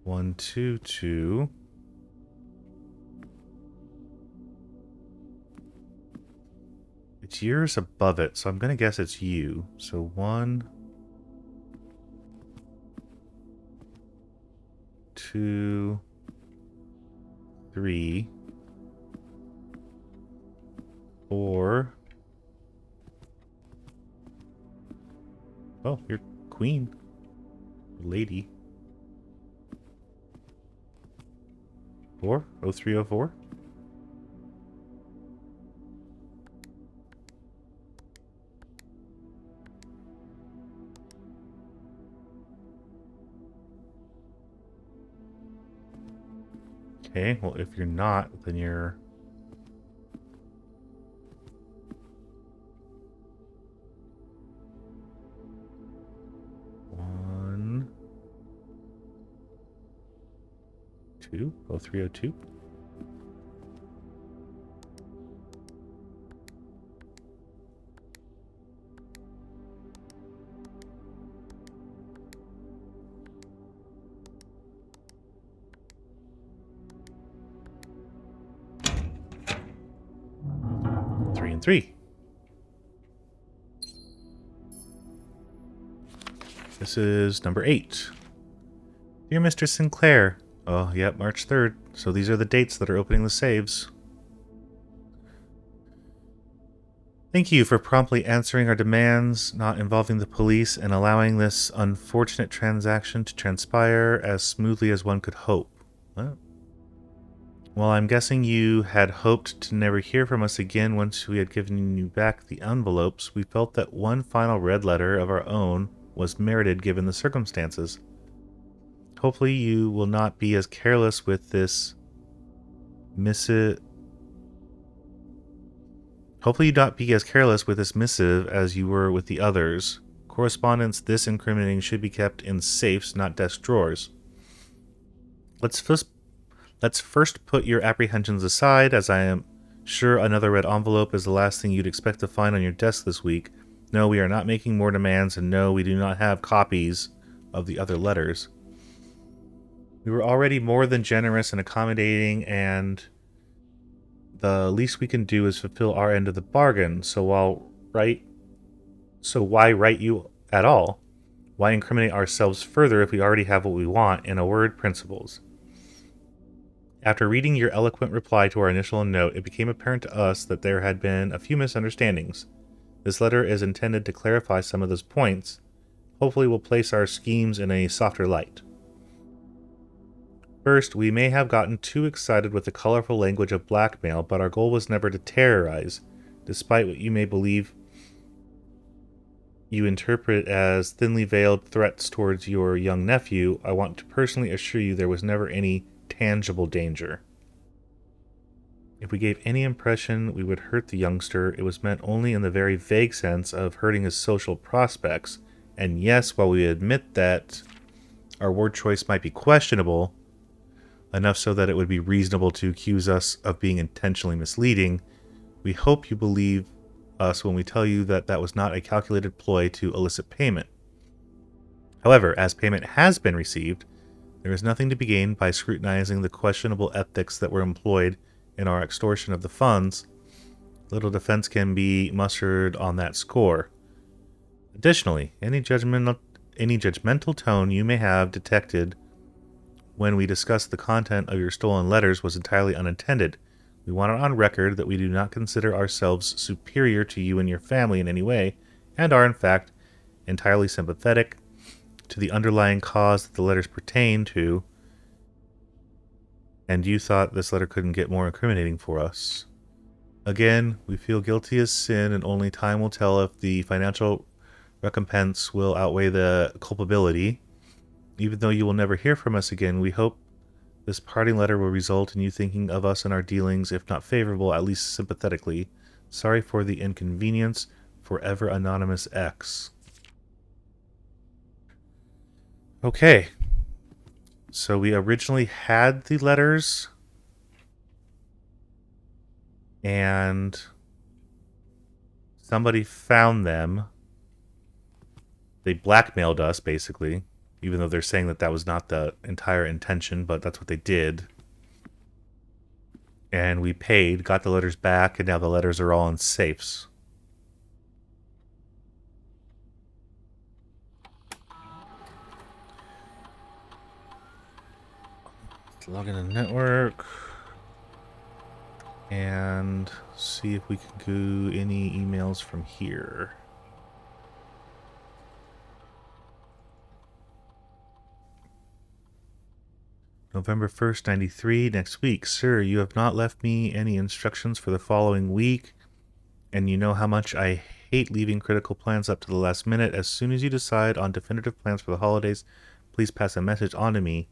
One, two, two. It's yours above it, so I'm gonna guess it's you. So 1, 2, 3, 4. Oh, you're queen. Lady. 4? 0304? Okay, well, if you're not, then you're... One... 2? 0302? Three and 3. This is number 8. Dear Mr. Sinclair. Oh, yep, March 3rd. So these are the dates that are opening the saves. Thank you for promptly answering our demands, not involving the police, and allowing this unfortunate transaction to transpire as smoothly as one could hope. What? Well, I'm guessing you had hoped to never hear from us again once we had given you back the envelopes. We felt that one final red letter of our own was merited given the circumstances. Hopefully you will not be as careless with this missive... Hopefully you not be as careless with this missive as you were with the others. Correspondence this incriminating should be kept in safes, not desk drawers. Let's first put your apprehensions aside, as I am sure another red envelope is the last thing you'd expect to find on your desk this week. No, we are not making more demands, and no, we do not have copies of the other letters. We were already more than generous and accommodating, and the least we can do is fulfill our end of the bargain. So why write you at all? Why incriminate ourselves further if we already have what we want? In a word, principles. After reading your eloquent reply to our initial note, it became apparent to us that there had been a few misunderstandings. This letter is intended to clarify some of those points. Hopefully, will place our schemes in a softer light. First, we may have gotten too excited with the colorful language of blackmail, but our goal was never to terrorize. Despite what you may believe you interpret as thinly veiled threats towards your young nephew, I want to personally assure you there was never any tangible danger. If we gave any impression we would hurt the youngster, it was meant only in the very vague sense of hurting his social prospects. And yes, while we admit that our word choice might be questionable, enough so that it would be reasonable to accuse us of being intentionally misleading, we hope you believe us when we tell you that that was not a calculated ploy to elicit payment. However, as payment has been received, there is nothing to be gained by scrutinizing the questionable ethics that were employed in our extortion of the funds. Little defense can be mustered on that score. Additionally, any judgmental tone you may have detected when we discussed the content of your stolen letters was entirely unintended. We want it on record that we do not consider ourselves superior to you and your family in any way, and are in fact entirely sympathetic to the underlying cause that the letters pertain to, and you thought this letter couldn't get more incriminating for us. Again, we feel guilty as sin, and only time will tell if the financial recompense will outweigh the culpability. Even though you will never hear from us again, we hope this parting letter will result in you thinking of us and our dealings, if not favorable, at least sympathetically. Sorry for the inconvenience. Forever Anonymous X. Okay. So we originally had the letters, and somebody found them. They blackmailed us, basically, even though they're saying that that was not the entire intention, but that's what they did. And we paid, got the letters back, and now the letters are all in safes. Let's log in the network and see if we can do any emails from here. November 1st, 93, next week. Sir, you have not left me any instructions for the following week, and you know how much I hate leaving critical plans up to the last minute. As soon as you decide on definitive plans for the holidays, please pass a message on to me,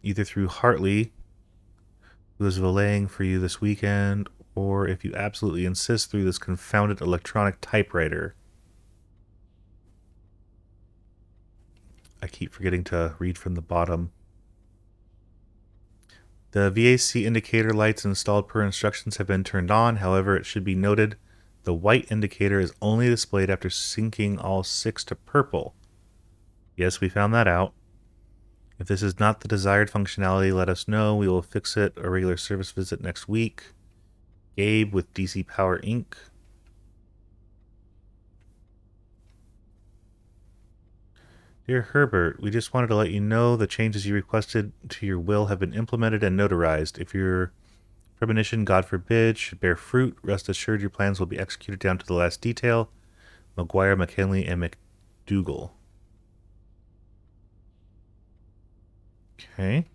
either through Hartley, who is valeting for you this weekend, or if you absolutely insist, through this confounded electronic typewriter. I keep forgetting to read from the bottom. The VAC indicator lights installed per instructions have been turned on. However, it should be noted the white indicator is only displayed after syncing all 6 to purple. Yes, we found that out. If this is not the desired functionality, let us know. We will fix it. A regular service visit next week. Gabe with DC Power Inc. Dear Herbert, we just wanted to let you know the changes you requested to your will have been implemented and notarized. If your premonition, God forbid, should bear fruit, rest assured your plans will be executed down to the last detail. McGuire, McKinley, and McDougal. Okay.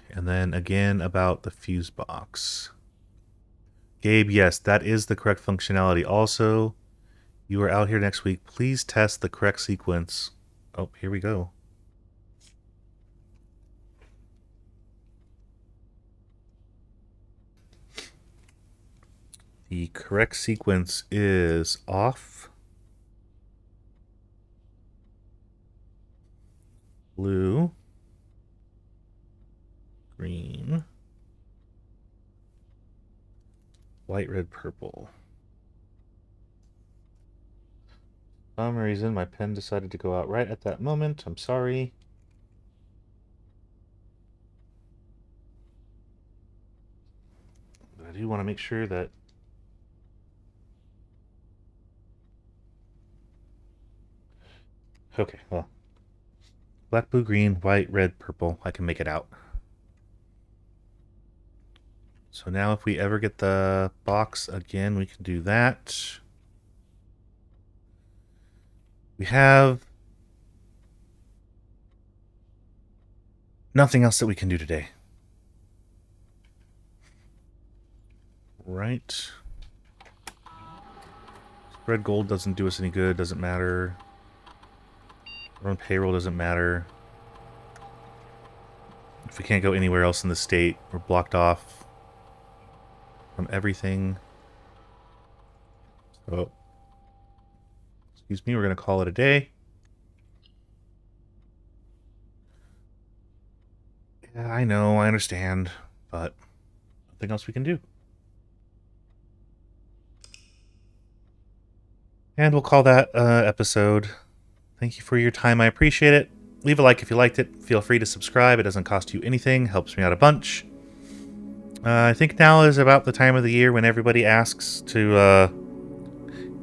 And then again about the fuse box. Gabe, yes, that is the correct functionality. Also, you are out here next week. Please test the correct sequence. Oh, here we go. The correct sequence is off, blue, green, white, red, purple. For some reason, my pen decided to go out right at that moment. I'm sorry. But I do want to make sure that okay, well, Black, blue, green, white, red, purple. I can make it out. So now if we ever get the box again, we can do that. We have nothing else that we can do today. Right. Spread gold doesn't do us any good. Doesn't matter. Run payroll doesn't matter. If we can't go anywhere else in the state, we're blocked off from everything. So, excuse me, we're going to call it a day. Yeah, I know, I understand, but nothing else we can do. And we'll call that episode. Thank you for your time. I appreciate it. Leave a like if you liked it. Feel free to subscribe. It doesn't cost you anything. Helps me out a bunch. I think now is about the time of the year when everybody asks to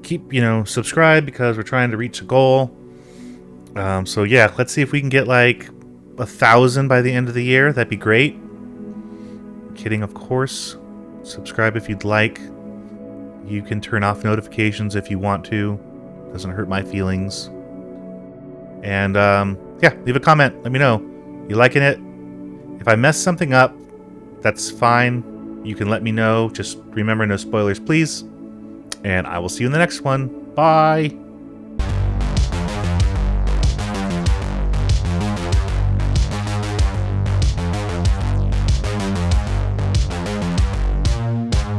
keep, subscribe because we're trying to reach a goal. So yeah, let's see if we can get like 1,000 by the end of the year. That'd be great. Kidding, of course. Subscribe if you'd like. You can turn off notifications if you want to. Doesn't hurt my feelings. And yeah, leave a comment. Let me know. You liking it? If I mess something up, that's fine. You can let me know. Just remember, no spoilers, please. And I will see you in the next one. Bye.